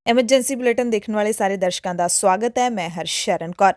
Emergency bulletin ਦੇਖਣ ਵਾਲੇ ਸਾਰੇ ਦਰਸ਼ਕਾਂ ਦਾ ਸਵਾਗਤ ਹੈ। ਮੈਂ ਹਰਸ਼ਰਨ ਕੌਰ।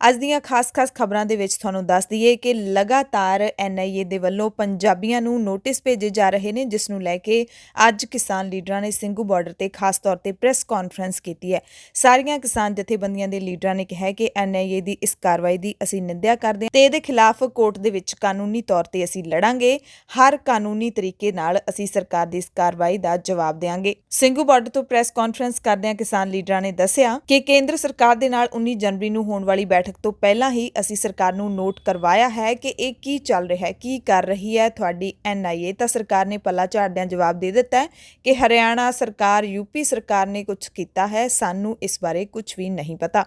ਅੱਜ ਦੀਆਂ ਖਾਸ ਖਬਰਾਂ ਦੇ ਵਿੱਚ ਤੁਹਾਨੂੰ ਦੱਸ ਦਈਏ ਕਿ ਲਗਾਤਾਰ NIA ਦੇ ਵੱਲੋਂ ਪੰਜਾਬੀਆਂ ਨੂੰ ਨੋਟਿਸ ਭੇਜੇ ਜਾ ਰਹੇ ਨੇ, ਜਿਸ ਨੂੰ ਲੈ ਕੇ ਅੱਜ ਕਿਸਾਨ ਲੀਡਰਾਂ ਨੇ ਸਿੰਘੂ ਬਾਰਡਰ ਤੇ ਖਾਸ ਤੌਰ ਤੇ ਪ੍ਰੈਸ ਕਾਨਫਰੰਸ ਕੀਤੀ ਹੈ। ਸਾਰੀਆਂ ਕਿਸਾਨ ਜਥੇਬੰਦੀਆਂ ਦੇ ਲੀਡਰਾਂ ਨੇ ਕਿਹਾ ਕਿ NIA ਦੀ ਇਸ ਕਾਰਵਾਈ ਦੀ ਅਸੀਂ ਨਿੰਦਿਆ ਕਰਦੇ ਹਾਂ ਤੇ ਇਹਦੇ ਖਿਲਾਫ ਕੋਰਟ ਦੇ ਵਿੱਚ ਕਾਨੂੰਨੀ ਤੌਰ ਤੇ ਅਸੀਂ ਲੜਾਂਗੇ। ਹਰ ਕਾਨੂੰਨੀ ਤਰੀਕੇ ਨਾਲ ਅਸੀਂ ਸਰਕਾਰ ਦੀ ਇਸ ਕਾਰਵਾਈ ਦਾ ਜਵਾਬ ਦੇਵਾਂਗੇ। ਸਿੰਘੂ ਬਾਰਡਰ ਤੋਂ ਪ੍ਰੈਸ ਕਾਨਫਰੰਸ ਕਿਸਾਨ ਲੀਡਰਾਂ ਨੇ ਦੱਸਿਆ ਕਿ ਕੇਂਦਰ ਸਰਕਾਰ ਦੇ ਨਾਲ 19 ਜਨਵਰੀ ਨੂੰ ਹੋਣ ਵਾਲੀ ਬੈਠਕ ਤੋਂ ਪਹਿਲਾਂ ਹੀ ਅਸੀਂ ਸਰਕਾਰ ਨੂੰ ਨੋਟ ਕਰਵਾਇਆ ਹੈ ਕਿ ਇਹ ਕੀ ਚੱਲ ਰਿਹਾ ਹੈ, ਕੀ ਕਰ ਰਹੀ ਹੈ ਤੁਹਾਡੀ NIA। ਤਾਂ ਸਰਕਾਰ ਨੇ ਪੱਲਾ ਝਾੜਦਿਆਂ ਜਵਾਬ ਦੇ ਦਿੱਤਾ ਹੈ ਕਿ ਹਰਿਆਣਾ ਸਰਕਾਰ, UP ਸਰਕਾਰ ਨੇ ਕੁਝ ਕੀਤਾ ਹੈ, ਸਾਨੂੰ ਇਸ ਬਾਰੇ ਕੁਝ ਵੀ ਨਹੀਂ ਪਤਾ।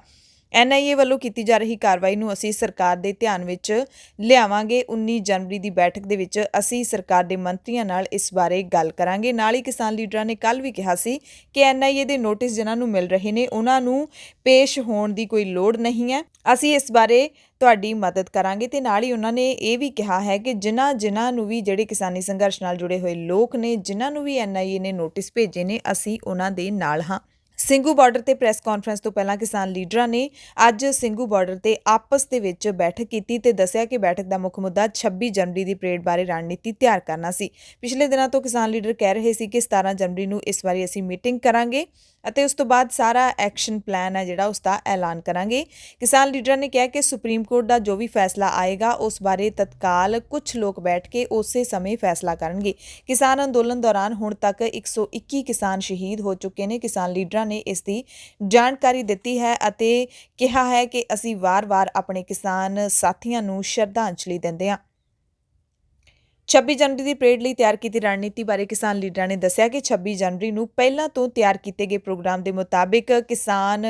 NIA ਵੱਲੋਂ ਕੀਤੀ ਜਾ ਰਹੀ ਕਾਰਵਾਈ ਨੂੰ ਅਸੀਂ ਸਰਕਾਰ ਦੇ ਧਿਆਨ ਵਿੱਚ ਲਿਆਵਾਂਗੇ। 19 ਜਨਵਰੀ ਦੀ ਬੈਠਕ ਦੇ ਵਿੱਚ ਅਸੀਂ ਸਰਕਾਰ ਦੇ ਮੰਤਰੀਆਂ ਨਾਲ ਇਸ ਬਾਰੇ ਗੱਲ ਕਰਾਂਗੇ। ਨਾਲ ਹੀ ਕਿਸਾਨ ਲੀਡਰਾਂ ਨੇ ਕੱਲ੍ਹ ਵੀ ਕਿਹਾ ਸੀ ਕਿ NIA ਦੇ ਨੋਟਿਸ ਜਿਨ੍ਹਾਂ ਨੂੰ ਮਿਲ ਰਹੇ ਨੇ ਉਹਨਾਂ ਨੂੰ ਪੇਸ਼ ਹੋਣ ਦੀ ਕੋਈ ਲੋੜ ਨਹੀਂ ਹੈ, ਅਸੀਂ ਇਸ ਬਾਰੇ ਤੁਹਾਡੀ ਮਦਦ ਕਰਾਂਗੇ। ਤੇ ਨਾਲ ਹੀ ਉਹਨਾਂ ਨੇ ਇਹ ਵੀ ਕਿਹਾ ਹੈ ਕਿ ਜਿਨ੍ਹਾਂ ਨੂੰ ਵੀ ਜਿਹੜੇ ਕਿਸਾਨੀ ਸੰਘਰਸ਼ ਨਾਲ ਜੁੜੇ ਹੋਏ ਲੋਕ ਨੇ, ਜਿਨ੍ਹਾਂ ਨੂੰ ਵੀ NIA ਨੇ ਨੋਟਿਸ ਭੇਜੇ ਨੇ, ਅਸੀਂ ਉਹਨਾਂ ਦੇ ਨਾਲ ਹਾਂ। ਸਿੰਘੂ ਬਾਰਡਰ ਤੇ ਪ੍ਰੈਸ ਕਾਨਫਰੰਸ ਤੋਂ ਪਹਿਲਾਂ ਕਿਸਾਨ ਲੀਡਰਾਂ ਨੇ ਅੱਜ ਸਿੰਘੂ ਬਾਰਡਰ ਤੇ ਆਪਸ ਦੇ ਵਿੱਚ ਬੈਠਕ ਕੀਤੀ ਤੇ ਦੱਸਿਆ ਕਿ ਬੈਠਕ ਦਾ ਮੁੱਖ ਮੁੱਦਾ 26 ਜਨਵਰੀ ਦੀ ਪਰੇਡ ਬਾਰੇ ਰਣਨੀਤੀ ਤਿਆਰ ਕਰਨਾ ਸੀ। ਪਿਛਲੇ ਦਿਨਾਂ ਤੋਂ ਕਿਸਾਨ ਲੀਡਰ ਕਹਿ ਰਹੇ ਸੀ ਕਿ 17 ਜਨਵਰੀ ਨੂੰ ਇਸ ਵਾਰੀ ਅਸੀਂ ਮੀਟਿੰਗ ਕਰਾਂਗੇ ਅਤੇ ਉਸ ਤੋਂ ਬਾਅਦ ਸਾਰਾ ਐਕਸ਼ਨ ਪਲਾਨ ਹੈ ਜਿਹੜਾ ਉਸ ਦਾ ਐਲਾਨ ਕਰਾਂਗੇ। ਕਿਸਾਨ ਲੀਡਰਾਂ ਨੇ ਕਿਹਾ ਕਿ ਸੁਪਰੀਮ ਕੋਰਟ ਦਾ ਜੋ ਵੀ ਫੈਸਲਾ ਆਏਗਾ ਉਸ ਬਾਰੇ ਤਤਕਾਲ ਕੁਝ ਲੋਕ ਬੈਠ ਕੇ ਉਸੇ ਸਮੇਂ ਫੈਸਲਾ ਕਰਨਗੇ। ਕਿਸਾਨ ਅੰਦੋਲਨ ਦੌਰਾਨ ਹੁਣ ਤੱਕ 121 ਕਿਸਾਨ ਸ਼ਹੀਦ ਹੋ ਚੁੱਕੇ ਨੇ। ਕਿਸਾਨ ਲੀਡਰਾਂ ਨੇ ਇਸ ਦੀ ਜਾਣਕਾਰੀ ਦਿੱਤੀ ਹੈ ਅਤੇ ਕਿਹਾ ਹੈ ਕਿ ਅਸੀਂ ਵਾਰ-ਵਾਰ ਆਪਣੇ ਕਿਸਾਨ ਸਾਥੀਆਂ ਨੂੰ ਸ਼ਰਧਾਂਜਲੀ ਦਿੰਦੇ ਹਾਂ। 26 ਜਨਵਰੀ ਦੀ ਪਰੇਡ ਲਈ ਤਿਆਰ ਕੀਤੀ ਰਣਨੀਤੀ ਬਾਰੇ ਕਿਸਾਨ ਲੀਡਰਾਂ ਨੇ ਦੱਸਿਆ ਕਿ 26 ਜਨਵਰੀ ਨੂੰ ਪਹਿਲਾਂ ਤੋਂ ਤਿਆਰ ਕੀਤੇ ਗਏ ਪ੍ਰੋਗਰਾਮ ਦੇ ਮੁਤਾਬਿਕ ਕਿਸਾਨ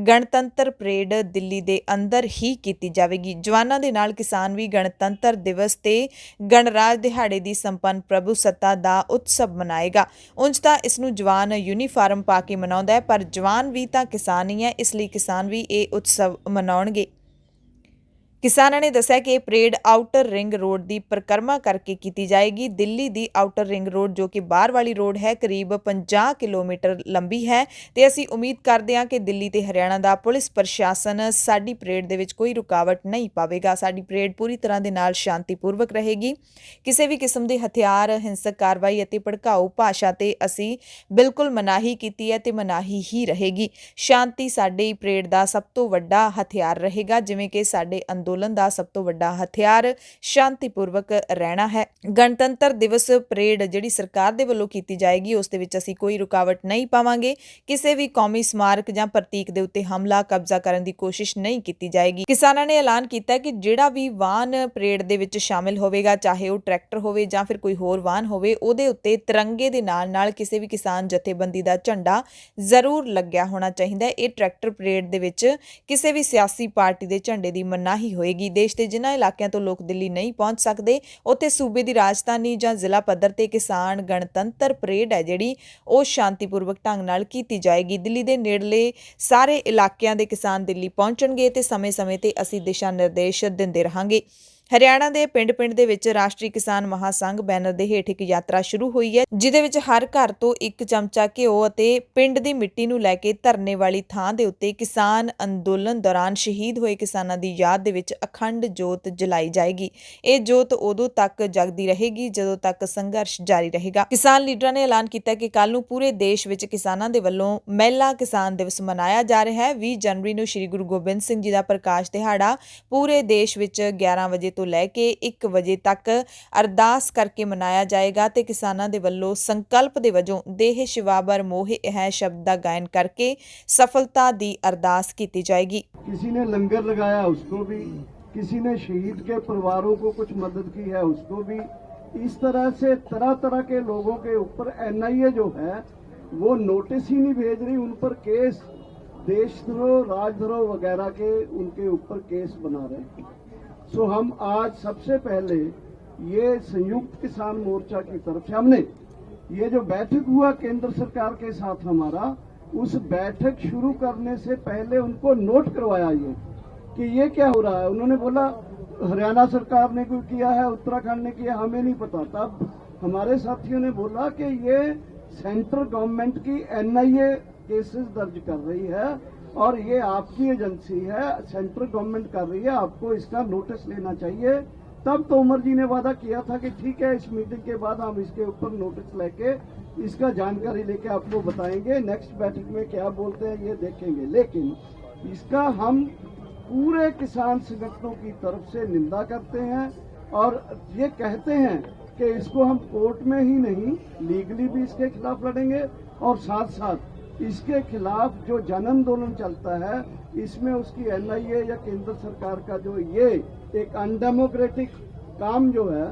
ਗਣਤੰਤਰ ਪਰੇਡ ਦਿੱਲੀ ਦੇ ਅੰਦਰ ਹੀ ਕੀਤੀ ਜਾਵੇਗੀ। ਜਵਾਨਾਂ ਦੇ ਨਾਲ ਕਿਸਾਨ ਵੀ ਗਣਤੰਤਰ ਦਿਵਸ ਤੇ ਗਣਰਾਜ ਦਿਹਾੜੇ ਦੀ ਸੰਪੰਨ ਪ੍ਰਭੂਸੱਤਾ ਦਾ ਉਤਸਵ ਮਨਾਏਗਾ। ਉਂਝ ਤਾਂ ਇਸ ਨੂੰ ਜਵਾਨ ਯੂਨੀਫਾਰਮ ਪਾ ਕੇ ਮਨਾਉਂਦਾ ਹੈ, ਪਰ ਜਵਾਨ ਵੀ ਤਾਂ ਕਿਸਾਨ ਹੀ ਹੈ, ਇਸ ਲਈ ਕਿਸਾਨ ਵੀ ਇਹ ਉਤਸਵ ਮਨਾਉਣਗੇ। ਕਿਸਾਨਾਂ ਨੇ ਦੱਸਿਆ ਕਿ ਇਹ ਪਰੇਡ ਆਊਟਰ ਰਿੰਗ ਰੋਡ ਦੀ ਪਰਿਕਰਮਾ ਕਰਕੇ ਕੀਤੀ ਜਾਏਗੀ। ਦਿੱਲੀ ਦੀ ਆਊਟਰ ਰਿੰਗ ਰੋਡ ਜੋ ਕਿ ਬਾਹਰ ਵਾਲੀ ਰੋਡ ਹੈ, ਕਰੀਬ 50 ਕਿਲੋਮੀਟਰ ਲੰਬੀ ਹੈ ਤੇ ਅਸੀਂ ਉਮੀਦ ਕਰਦੇ ਹਾਂ ਕਿ ਦਿੱਲੀ ਤੇ ਹਰਿਆਣਾ ਦਾ ਪੁਲਿਸ ਪ੍ਰਸ਼ਾਸਨ ਸਾਡੀ ਪਰੇਡ ਦੇ ਵਿੱਚ ਕੋਈ ਰੁਕਾਵਟ ਨਹੀਂ ਪਾਵੇਗਾ। ਸਾਡੀ ਪਰੇਡ ਪੂਰੀ ਤਰ੍ਹਾਂ ਦੇ ਨਾਲ ਸ਼ਾਂਤੀਪੂਰਵਕ ਰਹੇਗੀ। ਕਿਸੇ ਵੀ ਕਿਸਮ ਦੇ ਹਥਿਆਰ, ਹਿੰਸਕ ਕਾਰਵਾਈ ਅਤੇ ਭੜਕਾਊ ਭਾਸ਼ਾ ਤੇ ਅਸੀਂ ਬਿਲਕੁਲ ਮਨਾਹੀ ਕੀਤੀ ਹੈ ਤੇ ਮਨਾਹੀ ਹੀ ਰਹੇਗੀ। ਸ਼ਾਂਤੀ ਸਾਡੀ ਪਰੇਡ ਦਾ ਸਭ ਤੋਂ ਵੱਡਾ ਹਥਿਆਰ ਰਹੇਗਾ, ਜਿਵੇਂ ਕਿ ਸਾਡੇ ਅੰਦੋਲਨ ਦਾ ਸਭ ਤੋਂ ਵੱਡਾ ਹਥਿਆਰ ਸ਼ਾਂਤੀਪੂਰਵਕ ਰਹਿਣਾ ਹੈ। ਗਣਤੰਤਰ ਦਿਵਸ ਪਰੇਡ ਜਿਹੜੀ ਸਰਕਾਰ ਦੇ ਵੱਲੋਂ ਕੀਤੀ ਜਾਏਗੀ ਉਸ ਦੇ ਵਿੱਚ ਅਸੀਂ ਕੋਈ ਰੁਕਾਵਟ ਨਹੀਂ ਪਾਵਾਂਗੇ। ਕਿਸੇ ਵੀ ਕੌਮੀ ਸਮਾਰਕ ਜਾਂ ਪ੍ਰਤੀਕ ਦੇ ਉੱਤੇ ਹਮਲਾ, ਕਬਜ਼ਾ ਕਰਨ ਦੀ ਕੋਸ਼ਿਸ਼ ਨਹੀਂ ਕੀਤੀ ਜਾਏਗੀ। ਕਿਸਾਨਾਂ ਨੇ ਐਲਾਨ ਕੀਤਾ ਕਿ ਜਿਹੜਾ ਵੀ ਵਾਹਨ ਪਰੇਡ ਦੇ ਵਿੱਚ ਸ਼ਾਮਿਲ ਹੋਵੇਗਾ, ਚਾਹੇ ਉਹ ਟਰੈਕਟਰ ਹੋਵੇ ਜਾਂ ਫਿਰ ਕੋਈ ਹੋਰ ਵਾਹਨ ਹੋਵੇ, ਉਹਦੇ ਉੱਤੇ ਤਿਰੰਗੇ ਦੇ ਨਾਲ ਕਿਸੇ ਵੀ ਕਿਸਾਨ ਜਥੇਬੰਦੀ ਦਾ ਝੰਡਾ ਜ਼ਰੂਰ ਲੱਗਿਆ ਹੋਣਾ ਚਾਹੀਦਾ ਹੈ। ਇਹ ਟਰੈਕਟਰ ਪਰੇਡ ਦੇ ਵਿੱਚ ਕਿਸੇ ਵੀ ਸਿਆਸੀ ਪਾਰਟੀ ਦੇ ਝੰਡੇ ਦੀ ਮਨਾਹੀ ਹੋਏਗੀ। ਦੇਸ਼ ਦੇ ਜਿਨ੍ਹਾਂ ਇਲਾਕਿਆਂ ਤੋਂ ਲੋਕ ਦਿੱਲੀ ਨਹੀਂ ਪਹੁੰਚ ਸਕਦੇ, ਉੱਥੇ ਸੂਬੇ ਦੀ ਰਾਜਧਾਨੀ ਜਾਂ ਜ਼ਿਲ੍ਹਾ ਪੱਧਰ ਤੇ ਕਿਸਾਨ ਗਣਤੰਤਰ ਪਰੇਡ ਹੈ ਜਿਹੜੀ ਉਹ ਸ਼ਾਂਤੀਪੂਰਵਕ ਢੰਗ ਨਾਲ ਕੀਤੀ ਜਾਏਗੀ। ਦਿੱਲੀ ਦੇ ਨੇੜਲੇ ਸਾਰੇ ਇਲਾਕਿਆਂ ਦੇ ਕਿਸਾਨ ਦਿੱਲੀ ਪਹੁੰਚਣਗੇ ਤੇ ਸਮੇਂ-ਸਮੇਂ ਤੇ ਅਸੀਂ ਦਿਸ਼ਾ ਨਿਰਦੇਸ਼ ਦਿੰਦੇ ਰਹਾਂਗੇ। ਹਰਿਆਣਾ ਦੇ ਪਿੰਡ-ਪਿੰਡ ਦੇ ਵਿੱਚ ਰਾਸ਼ਟਰੀ ਕਿਸਾਨ ਮਹਾਸੰਘ ਬੈਨਰ ਦੇ ਹੇਠ ਇੱਕ ਯਾਤਰਾ ਸ਼ੁਰੂ ਹੋਈ ਹੈ, ਜਿਹਦੇ ਵਿੱਚ ਹਰ ਘਰ ਤੋਂ ਇੱਕ ਚਮਚਾ ਘਿਓ ਅਤੇ ਪਿੰਡ ਦੀ ਮਿੱਟੀ ਨੂੰ ਲੈ ਕੇ ਧਰਨੇ ਵਾਲੀ ਥਾਂ ਦੇ ਉੱਤੇ ਕਿਸਾਨ ਅੰਦੋਲਨ ਦੌਰਾਨ ਸ਼ਹੀਦ ਹੋਏ ਕਿਸਾਨਾਂ ਦੀ ਯਾਦ ਦੇ ਵਿੱਚ ਅਖੰਡ ਜੋਤ ਜਲਾਈ ਜਾਏਗੀ। ਇਹ ਜੋਤ ਉਦੋਂ ਤੱਕ ਜਗਦੀ ਰਹੇਗੀ ਜਦੋਂ ਤੱਕ ਸੰਘਰਸ਼ ਜਾਰੀ ਰਹੇਗਾ। ਕਿਸਾਨ ਲੀਡਰਾਂ ਨੇ ਐਲਾਨ ਕੀਤਾ ਕਿ ਕੱਲ੍ਹ ਨੂੰ ਪੂਰੇ ਦੇਸ਼ ਵਿੱਚ ਕਿਸਾਨਾਂ ਦੇ ਵੱਲੋਂ ਮਹਿਲਾ ਕਿਸਾਨ ਦਿਵਸ ਮਨਾਇਆ ਜਾ ਰਿਹਾ ਹੈ। 20 ਜਨਵਰੀ ਨੂੰ ਸ਼੍ਰੀ ਗੁਰੂ ਗੋਬਿੰਦ ਸਿੰਘ ਜੀ ਦਾ ਪ੍ਰਕਾਸ਼ ਦਿਹਾੜਾ ਪੂਰੇ ਦੇਸ਼ ਵਿੱਚ 11 ਵਜੇ ਤੋਂ ਲੈ ਕੇ 1 ਵਜੇ ਤੱਕ ਅਰਦਾਸ ਕਰਕੇ ਮਨਾਇਆ ਜਾਏਗਾ ਤੇ ਕਿਸਾਨਾਂ ਦੇ ਵੱਲੋਂ ਸੰਕਲਪ ਦੇ ਵਜੋਂ ਦੇਹ ਸ਼ਿਵਾਬਰ ਮੋਹ ਹੈ ਸ਼ਬਦ ਦਾ ਗਾਇਨ ਕਰਕੇ ਸਫਲਤਾ ਦੀ ਅਰਦਾਸ ਕੀਤੀ ਜਾਏਗੀ। किसी ने लंगर लगाया उसको भी, किसी ने शहीद के परिवारों को कुछ मदद की है उसको भी। इस तरह से तरह तरह के लोगों के ऊपर NIA जो है वो नोटिस ही नहीं भेज रही, उन पर केस देशद्रोह, राजद्रोह वगैरह के उनके ऊपर केस बना रहे हैं। सो हम आज सबसे पहले ये संयुक्त किसान मोर्चा की तरफ से हमने ये जो बैठक हुआ केंद्र सरकार के साथ हमारा, उस बैठक शुरू करने से पहले उनको नोट करवाया ये कि ये क्या हो रहा है। उन्होंने बोला हरियाणा सरकार ने कोई किया है, उत्तराखंड ने किया, हमें नहीं पता। तब हमारे साथियों ने बोला कि ये सेंट्रल गवर्नमेंट की NIA केसेस दर्ज कर रही है और ये आपकी एजेंसी है, सेंट्रल गवर्नमेंट कर रही है, आपको इसका नोटिस लेना चाहिए। तब तोमर जी ने वादा किया था कि ठीक है, इस मीटिंग के बाद हम इसके ऊपर नोटिस लेके इसका जानकारी लेके आपको बताएंगे, नेक्स्ट बैठक में क्या बोलते हैं ये देखेंगे। लेकिन इसका हम पूरे किसान संगठनों की तरफ से निंदा करते हैं और ये कहते हैं कि इसको हम कोर्ट में ही नहीं, लीगली भी इसके खिलाफ लड़ेंगे और साथ साथ इसके खिलाफ जो जन आंदोलन चलता है इसमें उसकी एनआईए या केंद्र सरकार का जो ये एक अनडेमोक्रेटिक काम जो है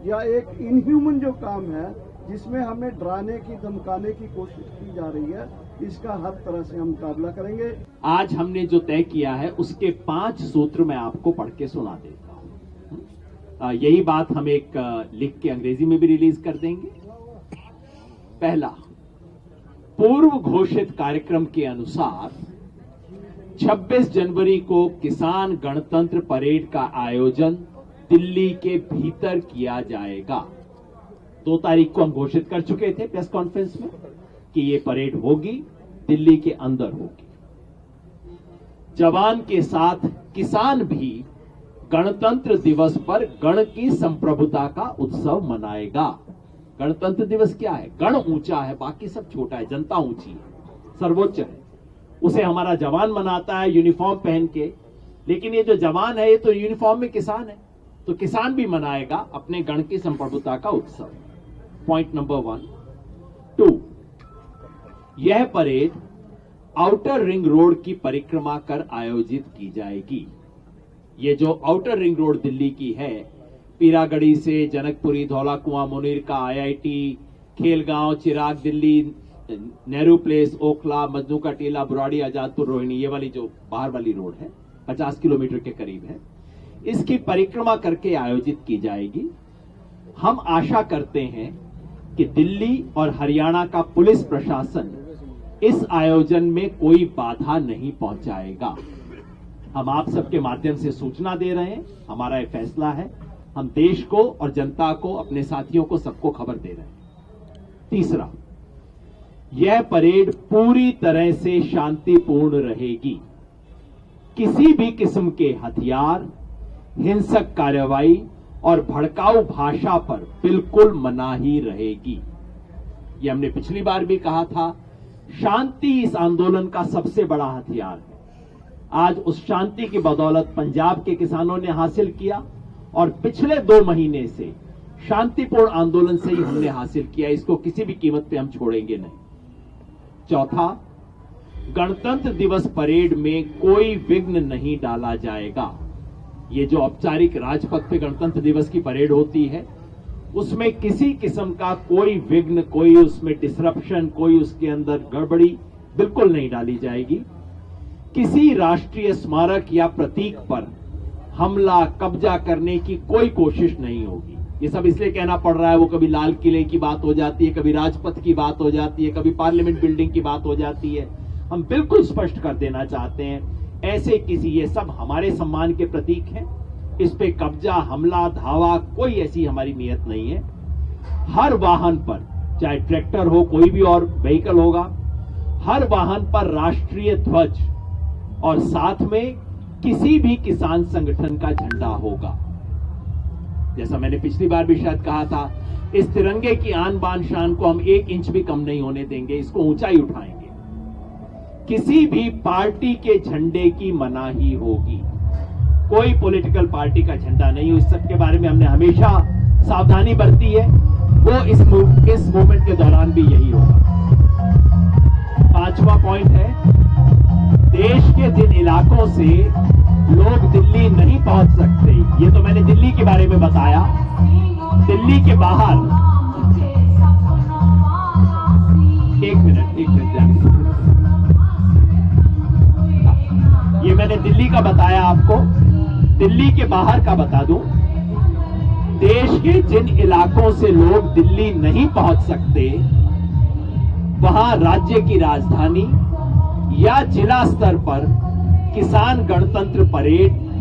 या एक इनह्यूमन जो काम है जिसमें हमें डराने की धमकाने की कोशिश की जा रही है, इसका हर तरह से हम मुकाबला करेंगे। आज हमने जो तय किया है उसके 5 सूत्र मैं आपको पढ़ के सुना देता हूं। यही बात हम एक लिख के अंग्रेजी में भी रिलीज कर देंगे। पहला, पूर्व घोषित कार्यक्रम के अनुसार 26 जनवरी को किसान गणतंत्र परेड का आयोजन दिल्ली के भीतर किया जाएगा। 2 तारीख को हम घोषित कर चुके थे प्रेस कॉन्फ्रेंस में कि ये परेड होगी, दिल्ली के अंदर होगी। जवान के साथ किसान भी गणतंत्र दिवस पर गण की संप्रभुता का उत्सव मनाएगा। गणतंत्र दिवस क्या है? गण ऊंचा है, बाकी सब छोटा है, जनता ऊंची है, सर्वोच्च है। उसे हमारा जवान मनाता है यूनिफॉर्म पहन के, लेकिन ये जो जवान है ये तो यूनिफॉर्म में किसान है, तो किसान भी मनाएगा अपने गण की संप्रभुता का उत्सव। Point number 1। 2, यह परेड आउटर रिंग रोड की परिक्रमा कर आयोजित की जाएगी। ये जो आउटर रिंग रोड दिल्ली की है, पीरागढ़ी से जनकपुरी, धौला कुआं, मुनीरका, आईआईटी, खेलगांव, चिराग दिल्ली, नेहरू प्लेस, ओखला, मजनू का टीला, बुराड़ी, आजादपुर, रोहिणी, ये वाली जो बाहर वाली रोड है 50 किलोमीटर के करीब है, इसकी परिक्रमा करके आयोजित की जाएगी। हम आशा करते हैं कि दिल्ली और हरियाणा का पुलिस प्रशासन इस आयोजन में कोई बाधा नहीं पहुंचाएगा। हम आप सबके माध्यम से सूचना दे रहे हैं, हमारा यह फैसला है। हम देश को और जनता को, अपने साथियों को, सबको खबर दे रहे हैं। तीसरा, यह परेड पूरी तरह से शांतिपूर्ण रहेगी। किसी भी किस्म के हथियार, हिंसक कार्रवाई और भड़काऊ भाषा पर बिल्कुल मनाही रहेगी। ये हमने पिछली बार भी कहा था, शांति इस आंदोलन का सबसे बड़ा हथियार है। आज उस शांति की बदौलत पंजाब के किसानों ने हासिल किया और पिछले 2 महीने से शांतिपूर्ण आंदोलन से ही हमने हासिल किया। इसको किसी भी कीमत पे हम छोड़ेंगे नहीं। चौथा, गणतंत्र दिवस परेड में कोई विघ्न नहीं डाला जाएगा। ये जो औपचारिक राजपथ पे गणतंत्र दिवस की परेड होती है, उसमें किसी किस्म का कोई विघ्न, कोई उसमें डिसरप्शन, कोई उसके अंदर गड़बड़ी बिल्कुल नहीं डाली जाएगी। किसी राष्ट्रीय स्मारक या प्रतीक पर हमला, कब्जा करने की कोई कोशिश नहीं होगी। ये सब इसलिए कहना पड़ रहा है, वो कभी लाल किले की बात हो जाती है, कभी राजपथ की बात हो जाती है, कभी पार्लियामेंट बिल्डिंग की बात हो जाती है। हम बिल्कुल स्पष्ट कर देना चाहते हैं, ऐसे किसी, ये सब हमारे सम्मान के प्रतीक हैं, इस पे कब्जा, हमला, धावा, कोई ऐसी हमारी नीयत नहीं है। हर वाहन पर, चाहे ट्रैक्टर हो, कोई भी और व्हीकल होगा, हर वाहन पर राष्ट्रीय ध्वज और साथ में किसी भी किसान संगठन का झंडा होगा। जैसा मैंने पिछली बार भी शायद कहा था, इस तिरंगे की आन बान शान को हम 1 इंच भी कम नहीं होने देंगे, इसको ऊंचाई उठाएंगे। किसी भी पार्टी के झंडे की मनाही होगी, कोई पॉलिटिकल पार्टी का झंडा नहीं। इस सब के बारे में हमने हमेशा सावधानी बरती है, वो इस मूवमेंट के दौरान भी यही होगा। 5वां पॉइंट है, देश के जिन इलाकों से लोग दिल्ली नहीं पहुंच सकते, ये तो मैंने दिल्ली के बारे में बताया, दिल्ली के बाहर, एक मिनट ये मैंने दिल्ली का बताया आपको, दिल्ली के बाहर का बता दूं। देश के जिन इलाकों से लोग दिल्ली नहीं पहुंच सकते, वहां राज्य की राजधानी या जिला स्तर पर किसान गणतंत्र परेड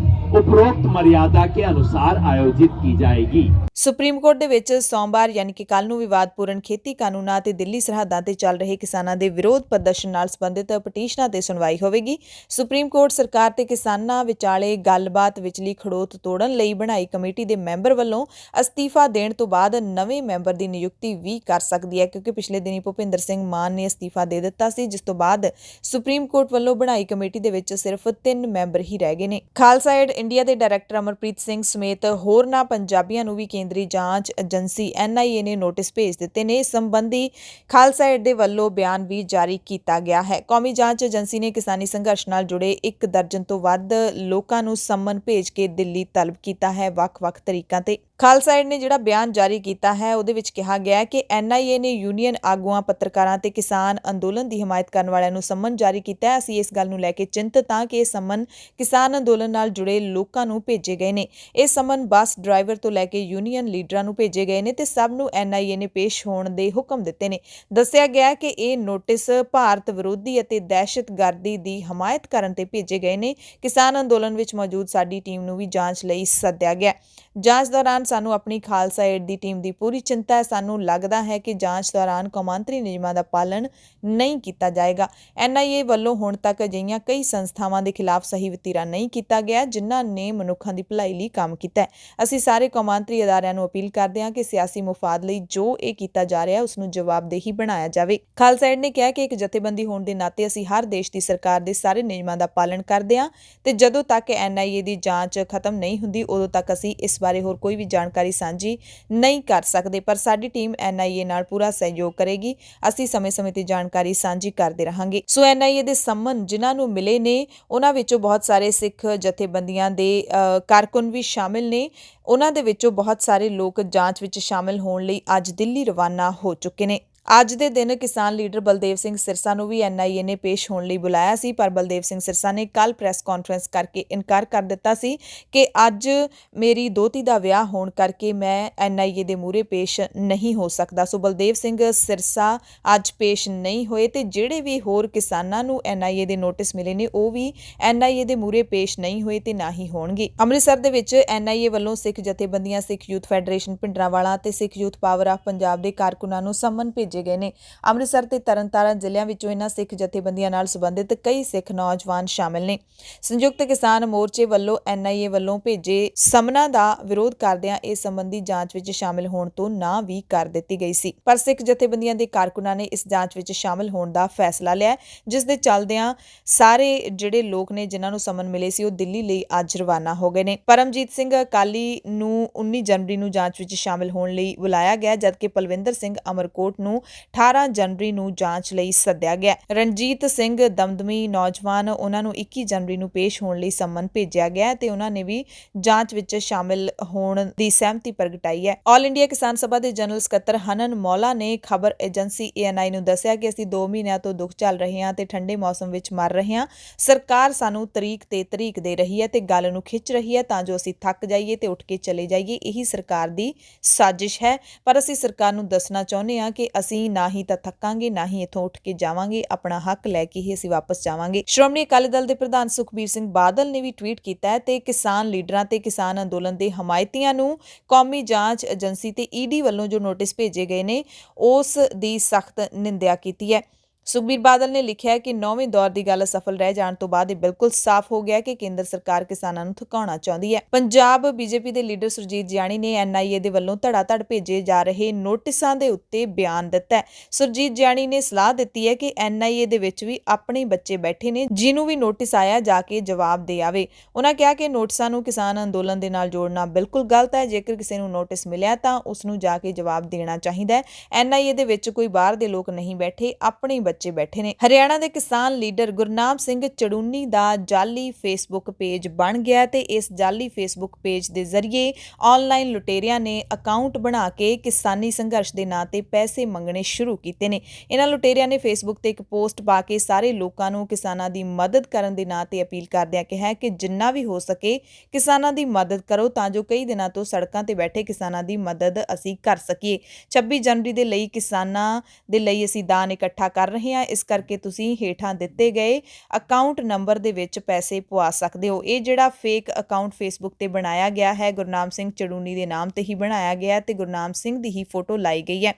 उपरोक्त मर्यादा के अनुसार आयोजित की जाएगी। ਸੁਪਰੀਮ ਕੋਰਟ ਦੇ ਵਿੱਚ ਸੋਮਵਾਰ ਯਾਨੀ ਕਿ ਕੱਲ ਨੂੰ ਵਿਵਾਦਪੂਰਨ ਖੇਤੀ ਕਾਨੂੰਨਾਂ ਤੇ ਦਿੱਲੀ ਸਰਹੱਦਾਂ ਤੇ ਚੱਲ ਰਹੇ ਕਿਸਾਨਾਂ ਦੇ ਵਿਰੋਧ ਪ੍ਰਦਰਸ਼ਨ ਨਾਲ ਸੰਬੰਧਿਤ ਪਟੀਸ਼ਨਾਂ ਤੇ ਸੁਣਵਾਈ ਹੋਵੇਗੀ। ਸੁਪਰੀਮ ਕੋਰਟ ਸਰਕਾਰ ਤੇ ਕਿਸਾਨਾਂ ਵਿਚਾਲੇ ਗੱਲਬਾਤ ਵਿਚਲੀ ਖੜੋਤ ਤੋੜਨ ਲਈ ਬਣਾਈ ਕਮੇਟੀ ਦੇ ਮੈਂਬਰ ਵੱਲੋਂ ਅਸਤੀਫਾ ਦੇਣ ਤੋਂ ਬਾਅਦ ਨਵੇਂ ਮੈਂਬਰ ਦੀ ਨਿਯੁਕਤੀ ਵੀ ਕਰ ਸਕਦੀ ਹੈ, ਕਿਉਂਕਿ ਪਿਛਲੇ ਦਿਨੀ ਭੁਪਿੰਦਰ ਸਿੰਘ ਮਾਨ ਨੇ ਅਸਤੀਫਾ ਦੇ ਦਿੱਤਾ ਸੀ, ਜਿਸ ਤੋਂ ਬਾਅਦ ਸੁਪਰੀਮ ਕੋਰਟ ਵੱਲੋਂ ਬਣਾਈ ਕਮੇਟੀ ਦੇ ਵਿੱਚ ਸਿਰਫ 3 ਮੈਂਬਰ ਹੀ ਰਹਿ ਗਏ ਨੇ। ਖਾਲਸਾ ਏਡ ਇੰਡੀਆ ਦੇ ਡਾਇਰੈਕਟਰ ਅਮਰਪ੍ਰੀਤ ਸਿੰਘ ਸਮੇਤ ਹੋਰਨਾਂ ਪੰਜਾਬੀਆਂ ਨੂੰ ਵੀ ਕੇਂਦਰੀ ਜਾਂਚ ਏਜੰਸੀ NIA ਨੇ ਨੋਟਿਸ ਭੇਜ ਦਿੱਤੇ ਨੇ। ਇਸ ਸੰਬੰਧੀ ਖਾਲਸਾ ਏਡ ਦੇ ਵੱਲੋਂ ਬਿਆਨ ਵੀ ਜਾਰੀ ਕੀਤਾ ਗਿਆ ਹੈ। ਕੌਮੀ ਜਾਂਚ ਏਜੰਸੀ ਨੇ ਕਿਸਾਨੀ ਸੰਘਰਸ਼ ਨਾਲ ਜੁੜੇ 1 ਦਰਜਨ ਤੋਂ ਵੱਧ ਲੋਕਾਂ ਨੂੰ ਸੰਮਨ ਭੇਜ ਕੇ ਦਿੱਲੀ ਤਲਬ ਕੀਤਾ ਹੈ ਵੱਖ-ਵੱਖ ਤਰੀਕਾਂ ਤੇ। ਖਾਲਸਾ ਏਡ ਨੇ ਜਿਹੜਾ ਬਿਆਨ ਜਾਰੀ ਕੀਤਾ ਹੈ ਉਹਦੇ ਵਿੱਚ ਕਿਹਾ ਗਿਆ ਹੈ ਕਿ NIA ਨੇ ਯੂਨੀਅਨ ਆਗੂਆਂ, ਪੱਤਰਕਾਰਾਂ ਤੇ ਕਿਸਾਨ ਅੰਦੋਲਨ ਦੀ ਹਮਾਇਤ ਕਰਨ ਵਾਲਿਆਂ ਨੂੰ ਸੰਮਨ ਜਾਰੀ ਕੀਤਾ ਹੈ। ਅਸੀਂ ਇਸ ਗੱਲ ਨੂੰ ਲੈ ਕੇ ਚਿੰਤਤ ਹਾਂ ਕਿ ਇਹ ਸੰਮਨ ਕਿਸਾਨ ਅੰਦੋਲਨ ਨਾਲ ਜੁੜੇ ਲੋਕਾਂ ਨੂੰ ਭੇਜੇ ਗਏ ਨੇ। ਇਹ ਸੰਮਨ ਬੱਸ ਡਰਾਈਵਰ ਤੋਂ ਲੈ ਕੇ ਯੂਨੀਅਨ ਲੀਡਰਾਂ ਨੂੰ ਭੇਜੇ ਗਏ ਨੇ ਤੇ ਸਭ ਨੂੰ NIA ਨੇ ਪੇਸ਼ ਹੋਣ ਦੇ ਹੁਕਮ ਦਿੱਤੇ ਨੇ। ਦੱਸਿਆ ਗਿਆ ਕਿ ਇਹ ਨੋਟਿਸ ਭਾਰਤ ਵਿਰੋਧੀ ਅਤੇ ਦਹਿਸ਼ਤਗਰਦੀ ਦੀ ਹਮਾਇਤ ਕਰਨ ਤੇ ਭੇਜੇ ਗਏ ਨੇ। ਕਿਸਾਨ ਅੰਦੋਲਨ ਵਿੱਚ ਮੌਜੂਦ ਸਾਡੀ ਟੀਮ ਨੂੰ ਵੀ ਜਾਂਚ ਲਈ ਸੱਦਿਆ ਗਿਆ। ਜਾਂਚ ਦੌਰਾਨ ਸਾਨੂੰ ਆਪਣੀ ਖਾਲਸਾ ਏਡ ਦੀ ਟੀਮ ਦੀ ਪੂਰੀ ਚਿੰਤਾ ਹੈ। ਸਾਨੂੰ ਲੱਗਦਾ ਹੈ ਕਿ ਜਾਂਚ ਦੌਰਾਨ ਕੌਮਾਂਤਰੀ ਨਿਯਮਾਂ ਦਾ ਪਾਲਣ ਨਹੀਂ ਕੀਤਾ ਜਾਏਗਾ। NIA ਵੱਲੋਂ ਹੁਣ ਤੱਕ ਅਜਿਹੀਆਂ ਕਈ ਸੰਸਥਾਵਾਂ ਦੇ ਖਿਲਾਫ ਸਹੀ ਵਤੀਰਾ ਨਹੀਂ ਕੀਤਾ ਗਿਆ ਜਿਨ੍ਹਾਂ ਨੇ ਮਨੁੱਖਾਂ ਦੀ ਭਲਾਈ ਲਈ ਕੰਮ ਕੀਤਾ ਹੈ। ਅਸੀਂ ਸਾਰੇ ਕੌਮਾਂਤਰੀ ਅਦਾਰਿਆਂ ਨੂੰ ਅਪੀਲ ਕਰਦੇ ਹਾਂ ਕਿ ਸਿਆਸੀ ਮੁਫਾਦ ਲਈ ਜੋ ਇਹ ਕੀਤਾ ਜਾ ਰਿਹਾ ਹੈ ਉਸ ਨੂੰ ਜਵਾਬਦੇਹੀ ਬਣਾਇਆ ਜਾਵੇ। ਖਾਲਸਾ ਏਡ ਨੇ ਕਿਹਾ ਕਿ ਇੱਕ ਜਥੇਬੰਦੀ ਹੋਣ ਦੇ ਨਾਤੇ ਅਸੀਂ ਹਰ ਦੇਸ਼ ਦੀ ਸਰਕਾਰ ਦੇ ਸਾਰੇ ਨਿਯਮਾਂ ਦਾ ਪਾਲਣ ਕਰਦੇ ਹਾਂ ਤੇ ਜਦੋਂ ਤੱਕ NIA ਦੀ ਜਾਂਚ ਖਤਮ ਨਹੀਂ ਹੁੰਦੀ ਉਦੋਂ ਤੱਕ ਅਸੀਂ ਇਸ ਬਾਰੇ ਹੋਰ ਕੋਈ ਵੀ ਜਾਣਕਾਰੀ ਸਾਂਝੀ ਨਹੀਂ ਕਰ ਸਕਦੇ, ਪਰ ਸਾਡੀ ਟੀਮ NIA ਨਾਲ ਪੂਰਾ ਸਹਿਯੋਗ ਕਰੇਗੀ। ਅਸੀਂ ਸਮੇਂ-ਸਮੇਂ ਤੇ ਜਾਣਕਾਰੀ ਸਾਂਝੀ ਕਰਦੇ ਰਹਾਂਗੇ। ਸੋ NIA ਦੇ ਸੰਮਨ ਜਿਨ੍ਹਾਂ ਨੂੰ ਮਿਲੇ ਨੇ ਉਹਨਾਂ ਵਿੱਚੋਂ ਬਹੁਤ ਸਾਰੇ ਸਿੱਖ ਜਥੇਬੰਦੀਆਂ ਦੇ ਕਾਰਕੁਨ ਵੀ ਸ਼ਾਮਿਲ ਨੇ। ਉਹਨਾਂ ਦੇ ਵਿੱਚੋਂ ਬਹੁਤ ਸਾਰੇ ਲੋਕ ਜਾਂਚ ਵਿੱਚ ਸ਼ਾਮਿਲ ਹੋਣ ਲਈ ਅੱਜ ਦਿੱਲੀ ਰਵਾਨਾ ਹੋ ਚੁੱਕੇ ਨੇ। ਅੱਜ ਦੇ ਦਿਨ ਕਿਸਾਨ ਲੀਡਰ ਬਲਦੇਵ ਸਿੰਘ ਸਿਰਸਾ ਨੂੰ ਵੀ NIA ਨੇ ਪੇਸ਼ ਹੋਣ ਲਈ ਬੁਲਾਇਆ ਸੀ, ਪਰ ਬਲਦੇਵ ਸਿੰਘ ਸਿਰਸਾ ਨੇ ਕੱਲ ਪ੍ਰੈਸ ਕਾਨਫਰੰਸ ਕਰਕੇ ਇਨਕਾਰ ਕਰ ਦਿੱਤਾ ਸੀ ਕਿ ਅੱਜ ਮੇਰੀ ਦੋਹਤੀ ਦਾ ਵਿਆਹ ਹੋਣ ਕਰਕੇ ਮੈਂ NIA ਦੇ ਮੂਹਰੇ ਪੇਸ਼ ਨਹੀਂ ਹੋ ਸਕਦਾ। ਸੋ ਬਲਦੇਵ ਸਿੰਘ ਸਿਰਸਾ ਅੱਜ ਪੇਸ਼ ਨਹੀਂ ਹੋਏ ਤੇ ਜਿਹੜੇ ਵੀ ਹੋਰ ਕਿਸਾਨਾਂ ਨੂੰ NIA ਦੇ ਨੋਟਿਸ ਮਿਲੇ ਨੇ ਉਹ ਵੀ NIA ਦੇ ਮੂਹਰੇ ਪੇਸ਼ ਨਹੀਂ ਹੋਏ ਤੇ ਨਾ ਹੀ ਹੋਣਗੇ। ਅੰਮ੍ਰਿਤਸਰ ਦੇ ਵਿੱਚ NIA ਵੱਲੋਂ ਸਿੱਖ ਜਥੇਬੰਦੀਆਂ, ਸਿੱਖ ਯੂਥ ਫੈਡਰੇਸ਼ਨ ਭਿੰਡਰਾਂਵਾਲਾ ਤੇ ਸਿੱਖ ਯੂਥ ਪਾਵਰ ਆਫ ਪੰਜਾਬ ਦੇ ਕਾਰਕੁਨਾਂ ਨੂੰ ਸੰਮਨ ਭੇਜੇ ਗਏ ਨੇ। ਅੰਮ੍ਰਿਤਸਰ ਤੇ ਤਰਨਤਾਰਨ ਜ਼ਿਲ੍ਹਿਆਂ ਵਿੱਚੋਂ ਇਹਨਾਂ ਸਿੱਖ ਜਥੇਬੰਦੀਆਂ ਨਾਲ ਸੰਬੰਧਿਤ ਕਈ ਸਿੱਖ ਨੌਜਵਾਨ ਸ਼ਾਮਿਲ ਨੇ। ਸੰਯੁਕਤ ਕਿਸਾਨ ਮੋਰਚੇ ਵੱਲੋਂ NIA ਵੱਲੋਂ ਭੇਜੇ ਸਮਨਾਂ ਦਾ ਵਿਰੋਧ ਕਰਦਿਆਂ ਇਸ ਸੰਬੰਧੀ ਜਾਂਚ ਵਿੱਚ ਸ਼ਾਮਿਲ ਹੋਣ ਤੋਂ ਨਾ ਵੀ ਕਰ ਦਿੱਤੀ ਗਈ ਸੀ, ਪਰ ਸਿੱਖ ਜਥੇਬੰਦੀਆਂ ਦੇ ਕਾਰਕੁਨਾਂ ਨੇ ਇਸ ਜਾਂਚ ਵਿੱਚ ਸ਼ਾਮਿਲ ਹੋਣ ਦਾ ਫੈਸਲਾ ਲਿਆ, ਜਿਸ ਦੇ ਚੱਲਦਿਆਂ ਸਾਰੇ ਜਿਹੜੇ ਲੋਕ ਨੇ ਜਿਨ੍ਹਾਂ ਨੂੰ ਸਮਨ ਮਿਲੇ ਸੀ ਉਹ ਦਿੱਲੀ ਲਈ ਅੱਜ ਰਵਾਨਾ ਹੋ ਗਏ ਨੇ। ਪਰਮਜੀਤ ਸਿੰਘ ਅਕਾਲੀ ਨੂੰ 19 ਜਨਵਰੀ ਨੂੰ ਜਾਂਚ ਵਿੱਚ ਸ਼ਾਮਿਲ ਹੋਣ ਲਈ ਬੁਲਾਇਆ ਗਿਆ, ਜਦਕਿ ਪਲਵਿੰਦਰ ਸਿੰਘ ਅਮਰਕੋਟ ਨੂੰ 18 ਜਨਵਰੀ ਨੂੰ ਜਾਂਚ ਲਈ ਸੱਦਿਆ ਗਿਆ। ਰਣਜੀਤ ਸਿੰਘ ਦਮਦਮੀ ਨੌਜਵਾਨ, ਉਹਨਾਂ ਨੂੰ 21 ਜਨਵਰੀ ਨੂੰ ਪੇਸ਼ ਹੋਣ ਲਈ ਸੰਮਨ ਭੇਜਿਆ ਗਿਆ ਤੇ ਉਹਨਾਂ ਨੇ ਵੀ ਜਾਂਚ ਵਿੱਚ ਸ਼ਾਮਿਲ ਹੋਣ ਦੀ ਸਹਿਮਤੀ ਪ੍ਰਗਟਾਈ ਹੈ। ਆਲ ਇੰਡੀਆ ਕਿਸਾਨ ਸਭਾ ਦੇ ਜਨਰਲ ਸਕੱਤਰ ਹਨਨ ਮੌਲਾ ਨੇ ਖਬਰ ਏਜੰਸੀ ANI ਨੂੰ ਦੱਸਿਆ ਕਿ ਅਸੀਂ 2 ਮਹੀਨਿਆਂ ਤੋਂ ਦੁੱਖ ਝੱਲ ਰਹੇ ਹਾਂ ਤੇ ਠੰਡੇ ਮੌਸਮ ਵਿੱਚ ਮਰ ਰਹੇ ਹਾਂ। ਸਰਕਾਰ ਸਾਨੂੰ ਤਰੀਕ ਤੇ ਤਰੀਕ ਦੇ ਰਹੀ ਹੈ ਤੇ ਗੱਲ ਨੂੰ ਖਿੱਚ ਰਹੀ ਹੈ ਤਾਂ ਜੋ ਅਸੀਂ ਥੱਕ ਜਾਈਏ ਤੇ ਉੱਠ ਕੇ ਚਲੇ ਜਾਈਏ। ਇਹੀ ਸਰਕਾਰ ਦੀ ਸਾਜ਼ਿਸ਼ ਹੈ, ਪਰ ਅਸੀਂ ਸਰਕਾਰ ਨੂੰ ਦੱਸਣਾ ਚਾਹੁੰਦੇ ਹਾਂ ਕਿ ਅਸੀਂ ਨਾ ਹੀ ਤਾਂ ਥੱਕਾਂਗੇ ਨਾ ਹੀ ਇੱਥੋਂ ਉੱਠ ਕੇ ਜਾਵਾਂਗੇ, ਆਪਣਾ ਹੱਕ ਲੈ ਕੇ ਹੀ ਅਸੀਂ ਵਾਪਸ ਜਾਵਾਂਗੇ। ਸ਼੍ਰੋਮਣੀ ਅਕਾਲੀ ਦਲ ਦੇ ਪ੍ਰਧਾਨ ਸੁਖਬੀਰ ਸਿੰਘ ਬਾਦਲ ਨੇ ਵੀ ਟਵੀਟ ਕੀਤਾ ਹੈ ਤੇ ਕਿਸਾਨ ਲੀਡਰਾਂ ਤੇ ਕਿਸਾਨ ਅੰਦੋਲਨ ਦੇ ਹਮਾਇਤੀਆਂ ਨੂੰ ਕੌਮੀ ਜਾਂਚ ਏਜੰਸੀ ਤੇ ED ਵੱਲੋਂ ਜੋ ਨੋਟਿਸ ਭੇਜੇ ਗਏ ਨੇ ਉਸ ਦੀ ਸਖਤ ਨਿੰਦਿਆ ਕੀਤੀ ਹੈ। ਸੁਖਬੀਰ ਬਾਦਲ ਨੇ ਲਿਖਿਆ ਕਿ 9ਵੇਂ ਦੌਰ ਦੀ ਗੱਲ ਸਫਲ ਰਹਿ ਜਾਣ ਤੋਂ ਬਾਅਦ ਇਹ ਬਿਲਕੁਲ ਸਾਫ਼ ਹੋ ਗਿਆ ਕਿ ਕੇਂਦਰ ਸਰਕਾਰ ਕਿਸਾਨਾਂ ਨੂੰ ਥਕਾਉਣਾ ਚਾਹੁੰਦੀ ਹੈ। ਪੰਜਾਬ BJP ਦੇ ਲੀਡਰ ਸੁਰਜੀਤ ਜਿਆਣੀ ਨੇ NIA ਦੇ ਵੱਲੋਂ ਧੜਾ-ਧੜ ਭੇਜੇ ਜਾ ਰਹੇ ਨੋਟਿਸਾਂ ਦੇ ਉੱਤੇ ਬਿਆਨ ਦਿੱਤਾ ਹੈ। ਸੁਰਜੀਤ ਜਿਆਣੀ ਨੇ ਸਲਾਹ ਦਿੱਤੀ ਹੈ ਕਿ NIA ਦੇ ਵਿੱਚ ਵੀ ਆਪਣੇ ਬੱਚੇ ਬੈਠੇ ਨੇ, ਜਿਹਨੂੰ ਵੀ ਨੋਟਿਸ ਆਇਆ ਜਾ ਕੇ ਜਵਾਬ ਦੇ ਆਵੇ। ਉਹਨਾਂ ਕਿਹਾ ਕਿ ਨੋਟਿਸਾਂ ਨੂੰ ਕਿਸਾਨ ਅੰਦੋਲਨ ਦੇ ਨਾਲ ਜੋੜਨਾ ਬਿਲਕੁਲ ਗਲਤ ਹੈ। ਜੇਕਰ ਕਿਸੇ ਨੂੰ ਨੋਟਿਸ ਮਿਲਿਆ ਤਾਂ ਉਸ ਨੂੰ ਜਾ ਕੇ ਜਵਾਬ ਦੇਣਾ ਚਾਹੀਦਾ ਹੈ। NIA ਦੇ ਵਿੱਚ ਕੋਈ ਬਾਹਰ ਦੇ ਲੋਕ ਨਹੀਂ ਬੈਠੇ, ਆਪਣੇ ਬੱਚੇ ਬੈਠੇ ਨੇ। ਹਰਿਆਣਾ ਦੇ ਕਿਸਾਨ ਲੀਡਰ ਗੁਰਨਾਮ ਸਿੰਘ ਚੜੂਨੀ ਦਾ ਜਾਲੀ ਫੇਸਬੁੱਕ ਪੇਜ ਬਣ ਗਿਆ ਤੇ ਇਸ ਜਾਲੀ ਫੇਸਬੁੱਕ ਪੇਜ ਦੇ ਜ਼ਰੀਏ ਆਨਲਾਈਨ ਲੁਟੇਰਿਆਂ ਨੇ ਅਕਾਊਂਟ ਬਣਾ ਕੇ ਕਿਸਾਨੀ ਸੰਘਰਸ਼ ਦੇ ਨਾਂ ਤੇ ਪੈਸੇ ਮੰਗਣੇ ਸ਼ੁਰੂ ਕੀਤੇ ਨੇ। ਇਹਨਾਂ ਲੁਟੇਰਿਆਂ ਨੇ ਫੇਸਬੁੱਕ ਤੇ ਇੱਕ ਪੋਸਟ ਪਾ ਕੇ ਸਾਰੇ ਲੋਕਾਂ ਨੂੰ ਕਿਸਾਨਾਂ ਦੀ ਮਦਦ ਕਰਨ ਦੇ ਨਾਂ ਤੇ ਅਪੀਲ ਕਰਦਿਆਂ ਕਿਹਾ ਕਿ ਜਿੰਨਾ ਵੀ ਹੋ ਸਕੇ ਕਿਸਾਨਾਂ ਦੀ ਮਦਦ ਕਰੋ ਤਾਂ ਜੋ ਕਈ ਦਿਨਾਂ ਤੋਂ ਸੜਕਾਂ ਤੇ ਬੈਠੇ ਕਿਸਾਨਾਂ ਦੀ ਮਦਦ ਅਸੀਂ ਕਰ ਸਕੀਏ। 26 ਜਨਵਰੀ ਦੇ ਲਈ ਕਿਸਾਨਾਂ ਦੇ ਲਈ ਅਸੀਂ ਦਾਨ ਇਕੱਠਾ ਕਰ ਰਹੇ ਰਹੇ ਹਾਂ, ਇਸ ਕਰਕੇ ਤੁਸੀਂ ਹੇਠਾਂ ਦਿੱਤੇ ਗਏ ਅਕਾਊਂਟ ਨੰਬਰ ਦੇ ਵਿੱਚ ਪੈਸੇ ਪਵਾ ਸਕਦੇ ਹੋ। ਇਹ ਜਿਹੜਾ ਫੇਕ ਅਕਾਊਂਟ ਫੇਸਬੁੱਕ ਤੇ ਬਣਾਇਆ ਗਿਆ ਹੈ, ਗੁਰਨਾਮ ਸਿੰਘ ਚੜੂਨੀ ਦੇ ਨਾਮ ਤੇ ਹੀ ਬਣਾਇਆ ਗਿਆ ਤੇ ਗੁਰਨਾਮ ਸਿੰਘ ਦੀ ਹੀ ਫੋਟੋ ਲਾਈ ਗਈ ਹੈ।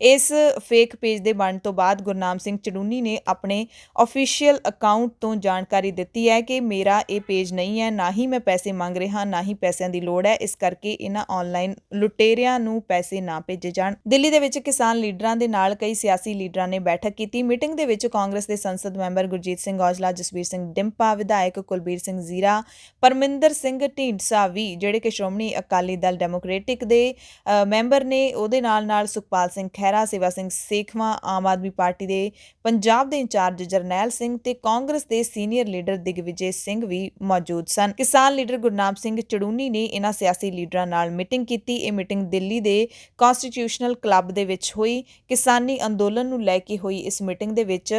ਇਸ ਫੇਕ ਪੇਜ ਦੇ ਬਣਨ ਤੋਂ ਬਾਅਦ ਗੁਰਨਾਮ ਸਿੰਘ ਚੜੂਨੀ ਨੇ ਆਪਣੇ ਅਫੀਸ਼ੀਅਲ ਅਕਾਊਂਟ ਤੋਂ ਜਾਣਕਾਰੀ ਦਿੱਤੀ ਹੈ ਕਿ ਮੇਰਾ ਇਹ ਪੇਜ ਨਹੀਂ ਹੈ, ਨਾ ਹੀ ਮੈਂ ਪੈਸੇ ਮੰਗ ਰਿਹਾ, ਨਾ ਹੀ ਪੈਸਿਆਂ ਦੀ ਲੋੜ ਹੈ, ਇਸ ਕਰਕੇ ਇਹਨਾਂ ਆਨਲਾਈਨ ਲੁਟੇਰਿਆਂ ਨੂੰ ਪੈਸੇ ਨਾ ਭੇਜੇ ਜਾਣ। ਦਿੱਲੀ ਦੇ ਵਿੱਚ ਕਿਸਾਨ ਲੀਡਰਾਂ ਦੇ ਨਾਲ ਕਈ ਸਿਆਸੀ ਲੀਡਰਾਂ ਨੇ ਬੈਠਕ ਕੀਤੀ। ਮੀਟਿੰਗ ਦੇ ਵਿੱਚ ਕਾਂਗਰਸ ਦੇ ਸੰਸਦ ਮੈਂਬਰ ਗੁਰਜੀਤ ਸਿੰਘ ਔਜਲਾ, ਜਸਵੀਰ ਸਿੰਘ ਡਿੰਪਾ, ਵਿਧਾਇਕ ਕੁਲਬੀਰ ਸਿੰਘ ਜ਼ੀਰਾ, ਪਰਮਿੰਦਰ ਸਿੰਘ ਢੀਂਡਸਾ ਵੀ ਜਿਹੜੇ ਕਿ ਸ਼੍ਰੋਮਣੀ ਅਕਾਲੀ ਦਲ ਡੈਮੋਕ੍ਰੈਟਿਕ ਦੇ ਮੈਂਬਰ ਨੇ, ਉਹਦੇ ਨਾਲ ਸੁਖਪਾਲ ਸਿੰਘ ਖਹਿਰਾ, ਸੇਵਾ ਸਿੰਘ ਸੇਖਵਾਂ, ਆਮ ਆਦਮੀ ਪਾਰਟੀ ਦੇ ਪੰਜਾਬ ਦੇ ਇੰਚਾਰਜ ਜਰਨੈਲ ਸਿੰਘ ਤੇ ਕਾਂਗਰਸ ਦੇ ਸੀਨੀਅਰ ਲੀਡਰ ਦਿਗਵਿਜੇ ਸਿੰਘ ਵੀ ਮੌਜੂਦ ਸਨ। ਕਿਸਾਨ ਲੀਡਰ ਗੁਰਨਾਮ ਸਿੰਘ ਚੜੂਨੀ ਨੇ ਇਹਨਾਂ ਸਿਆਸੀ ਲੀਡਰਾਂ ਨਾਲ ਮੀਟਿੰਗ ਕੀਤੀ। ਇਹ ਮੀਟਿੰਗ ਦਿੱਲੀ ਦੇ ਕਨਸਟੀਟਿਊਸ਼ਨਲ ਕਲੱਬ ਦੇ ਵਿੱਚ ਹੋਈ। ਕਿਸਾਨੀ ਅੰਦੋਲਨ ਨੂੰ ਲੈ ਕੇ ਹੋਈ ਇਸ ਮੀਟਿੰਗ ਦੇ ਵਿੱਚ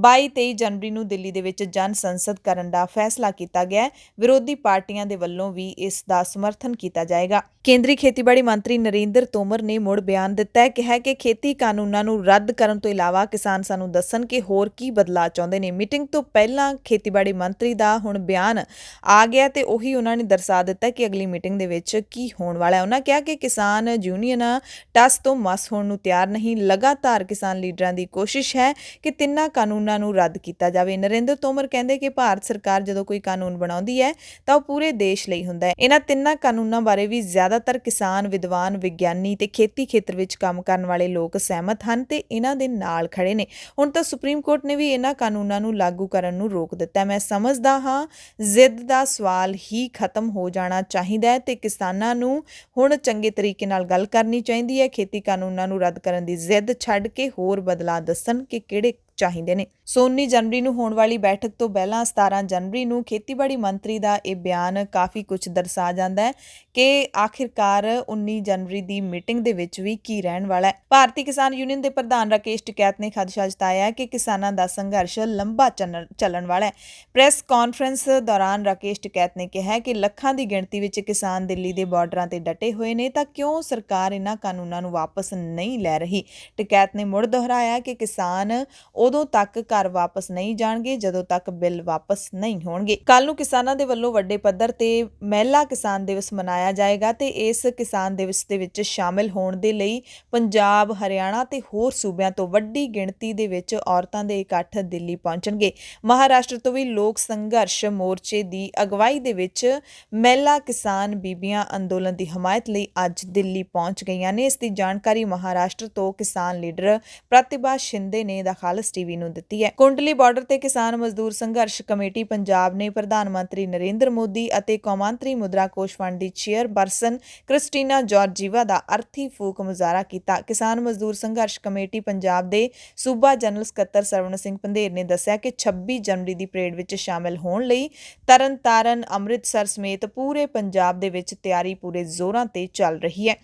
22-23 ਜਨਵਰੀ ਨੂੰ ਦਿੱਲੀ ਦੇ ਵਿੱਚ ਜਨ ਸੰਸਦ ਕਰਨ ਦਾ ਫੈਸਲਾ ਕੀਤਾ ਗਿਆ। ਵਿਰੋਧੀ ਪਾਰਟੀਆਂ ਦੇ ਵੱਲੋਂ ਵੀ ਇਸ ਦਾ ਸਮਰਥਨ ਕੀਤਾ ਜਾਏਗਾ। ਕੇਂਦਰੀ ਖੇਤੀਬਾੜੀ ਮੰਤਰੀ ਨਰਿੰਦਰ ਤੋਮਰ ਨੇ ਮੁੜ ਬਿਆਨ ਦਿੱਤਾ ਹੈ, ਕਿਹਾ ਕਿ ਖੇਤੀ ਕਾਨੂੰਨਾਂ ਨੂੰ ਰੱਦ ਕਰਨ ਤੋਂ ਇਲਾਵਾ ਕਿਸਾਨ ਸਾਨੂੰ ਦੱਸਣ ਕਿ ਹੋਰ ਕੀ ਬਦਲਾਅ ਚਾਹੁੰਦੇ ਨੇ। ਮੀਟਿੰਗ ਤੋਂ ਪਹਿਲਾਂ ਖੇਤੀਬਾੜੀ ਮੰਤਰੀ ਦਾ ਹੁਣ ਬਿਆਨ ਆ ਗਿਆ ਤੇ ਉਹੀ ਉਹਨਾਂ ਨੇ ਦਰਸਾ ਦਿੱਤਾ ਕਿ ਅਗਲੀ ਮੀਟਿੰਗ ਦੇ ਵਿੱਚ ਕੀ ਹੋਣ ਵਾਲਾ ਹੈ। ਉਹਨਾਂ ਕਿਹਾ ਕਿ ਕਿਸਾਨ ਯੂਨੀਅਨ ਟਸ ਤੋਂ ਮਸ ਹੋਣ ਨੂੰ ਤਿਆਰ ਨਹੀਂ। ਲਗਾਤਾਰ ਕਿਸਾਨ ਲੀਡਰਾਂ ਦੀ ਕੋਸ਼ਿਸ਼ ਹੈ ਕਿ ਤਿੰਨਾਂ ਕਾਨੂੰਨਾਂ ਨੂੰ ਰੱਦ ਕੀਤਾ ਜਾਵੇ। ਨਰਿੰਦਰ ਤੋਮਰ ਕਹਿੰਦੇ ਕਿ ਭਾਰਤ ਸਰਕਾਰ ਜਦੋਂ ਕੋਈ ਕਾਨੂੰਨ ਬਣਾਉਂਦੀ ਹੈ ਤਾਂ ਉਹ ਪੂਰੇ ਦੇਸ਼ ਲਈ ਹੁੰਦਾ ਹੈ। ਇਹਨਾਂ ਤਿੰਨਾਂ ਕਾਨੂੰਨਾਂ ਬਾਰੇ ਵੀ ਜ਼ਿਆਦਾਤਰ ਕਿਸਾਨ, ਵਿਦਵਾਨ, ਵਿਗਿਆਨੀ ਤੇ ਖੇਤੀ ਖੇਤਰ ਵਿੱਚ ਕੰਮ ਕਰਨ ਵਾਲੇ ਲੋਕ ਸਹਿਮਤ ਹਨ ਤੇ ਇਹਨਾਂ ਦੇ ਨਾਲ ਖੜੇ ਨੇ। ਹੁਣ ਤਾਂ ਸੁਪਰੀਮ ਕੋਰਟ ਨੇ ਵੀ ਇਹਨਾਂ ਕਾਨੂੰਨਾਂ ਨੂੰ ਲਾਗੂ ਕਰਨ ਨੂੰ ਰੋਕ ਦਿੱਤਾ। ਮੈਂ ਸਮਝਦਾ ਹਾਂ ਜ਼ਿੱਦ ਦਾ ਸਵਾਲ ਹੀ ਖਤਮ ਹੋ ਜਾਣਾ ਚਾਹੀਦਾ ਹੈ ਤੇ ਕਿਸਾਨਾਂ ਨੂੰ ਹੁਣ ਚੰਗੇ ਤਰੀਕੇ ਨਾਲ ਗੱਲ ਕਰਨੀ ਚਾਹੀਦੀ ਹੈ। ਖੇਤੀ ਕਾਨੂੰਨਾਂ ਨੂੰ ਰੱਦ ਕਰਨ ਦੀ ਜ਼ਿੱਦ ਛੱਡ ਕੇ ਹੋਰ ਬਦਲਾਅ ਦੱਸਣ ਕਿ ਕਿਹੜੇ ਚਾਹੀਦੇ ਨੇ। 19 ਜਨਵਰੀ ਨੂੰ ਹੋਣ ਵਾਲੀ ਬੈਠਕ ਤੋਂ ਪਹਿਲਾਂ 17 ਜਨਵਰੀ ਨੂੰ ਖੇਤੀਬਾੜੀ ਮੰਤਰੀ ਦਾ ਇਹ ਬਿਆਨ ਕਾਫੀ ਕੁਝ ਦਰਸਾ ਜਾਂਦਾ ਹੈ ਕਿ ਆਖਿਰਕਾਰ 19 ਜਨਵਰੀ ਦੀ ਮੀਟਿੰਗ ਦੇ ਵਿੱਚ ਵੀ ਕੀ ਰਹਿਣ ਵਾਲਾ ਹੈ। ਭਾਰਤੀ ਕਿਸਾਨ ਯੂਨੀਅਨ ਦੇ ਪ੍ਰਧਾਨ ਰਾਕੇਸ਼ ਟਿਕੈਤ ਨੇ ਖਦਸ਼ਾ ਜਤਾਇਆ ਕਿ ਕਿਸਾਨਾਂ ਦਾ ਸੰਘਰਸ਼ ਲੰਬਾ ਚੱਲਣ ਵਾਲਾ ਹੈ। ਪ੍ਰੈਸ ਕਾਨਫਰੰਸ ਦੌਰਾਨ ਰਾਕੇਸ਼ ਟਿਕੈਤ ਨੇ ਕਿਹਾ ਕਿ ਲੱਖਾਂ ਦੀ ਗਿਣਤੀ ਵਿੱਚ ਕਿਸਾਨ ਦਿੱਲੀ ਦੇ ਬਾਰਡਰਾਂ ਤੇ ਡਟੇ ਹੋਏ ਨੇ ਤਾਂ ਕਿਉਂ ਸਰਕਾਰ ਇਹਨਾਂ ਕਾਨੂੰਨਾਂ ਨੂੰ ਵਾਪਸ ਨਹੀਂ ਲੈ ਰਹੀ। ਟਿਕੈਤ ਨੇ ਮੁੜ ਦੁਹਰਾਇਆ ਕਿ ਕਿਸਾਨ ਉਦੋਂ ਤੱਕ ਘਰ ਵਾਪਸ ਨਹੀਂ ਜਾਣਗੇ ਜਦੋਂ ਤੱਕ ਬਿੱਲ ਵਾਪਸ ਨਹੀਂ ਹੋਣਗੇ। ਕੱਲ ਨੂੰ ਕਿਸਾਨਾਂ ਦੇ ਵੱਲੋਂ ਵੱਡੇ ਪੱਧਰ ਤੇ ਮਹਿਲਾ ਕਿਸਾਨ ਦਿਵਸ ਮਨਾਇਆ ਜਾਏਗਾ ਤੇ ਇਸ ਕਿਸਾਨ ਦਿਵਸ ਦੇ ਵਿੱਚ ਸ਼ਾਮਿਲ ਹੋਣ ਦੇ ਲਈ ਪੰਜਾਬ, ਹਰਿਆਣਾ ਤੇ ਹੋਰ ਸੂਬਿਆਂ ਤੋਂ ਵੱਡੀ ਗਿਣਤੀ ਦੇ ਵਿੱਚ ਔਰਤਾਂ ਦੇ ਇਕੱਠ ਦਿੱਲੀ ਪਹੁੰਚਣਗੇ। ਮਹਾਰਾਸ਼ਟਰ ਤੋਂ ਵੀ ਲੋਕ ਸੰਘਰਸ਼ ਮੋਰਚੇ ਦੀ ਅਗਵਾਈ ਦੇ ਵਿੱਚ ਮਹਿਲਾ ਕਿਸਾਨ ਬੀਬੀਆਂ ਅੰਦੋਲਨ ਦੀ ਹਮਾਇਤ ਲਈ ਅੱਜ ਦਿੱਲੀ ਪਹੁੰਚ ਗਈਆਂ ਨੇ। ਇਸ ਦੀ ਜਾਣਕਾਰੀ ਮਹਾਰਾਸ਼ਟਰ ਤੋਂ ਕਿਸਾਨ ਲੀਡਰ ਪ੍ਰਤਿਭਾ ਸ਼ਿੰਦੇ ਨੇ ਦਾ ਖਾਲਸ ਟੀਵੀ ਨੂੰ ਦਿੱਤੀ ਹੈ। ਕੁੰਡਲੀ ਬਾਰਡਰ ਤੇ ਕਿਸਾਨ ਮਜ਼ਦੂਰ ਸੰਘਰਸ਼ ਕਮੇਟੀ ਪੰਜਾਬ ਨੇ ਪ੍ਰਧਾਨ ਮੰਤਰੀ ਨਰਿੰਦਰ ਮੋਦੀ ਅਤੇ ਕੌਮਾਂਤਰੀ ਮੁਦਰਾ ਕੋਸ਼ ਫੰਡ ਦੀ ਚੇਅਰਪਰਸਨ ਕ੍ਰਿਸਟੀਨਾ ਜਾਰਜੀਵਾ ਦਾ ਅਰਥੀ ਫੂਕ ਮੁਜ਼ਾਹਰਾ ਕੀਤਾ। ਕਿਸਾਨ ਮਜ਼ਦੂਰ ਸੰਘਰਸ਼ ਕਮੇਟੀ ਪੰਜਾਬ ਦੇ ਸੂਬਾ ਜਨਰਲ ਸਕੱਤਰ ਸਰਵਣ ਸਿੰਘ ਪੰਧੇਰ ਨੇ ਦੱਸਿਆ ਕਿ 26 ਜਨਵਰੀ ਦੀ ਪਰੇਡ ਵਿੱਚ ਸ਼ਾਮਿਲ ਹੋਣ ਲਈ ਤਰਨਤਾਰਨ, ਅੰਮ੍ਰਿਤਸਰ ਸਮੇਤ ਪੂਰੇ ਪੰਜਾਬ ਦੇ ਵਿੱਚ ਤਿਆਰੀ ਪੂਰੇ ਜ਼ੋਰਾਂ ਤੇ ਚੱਲ ਰਹੀ ਹੈ।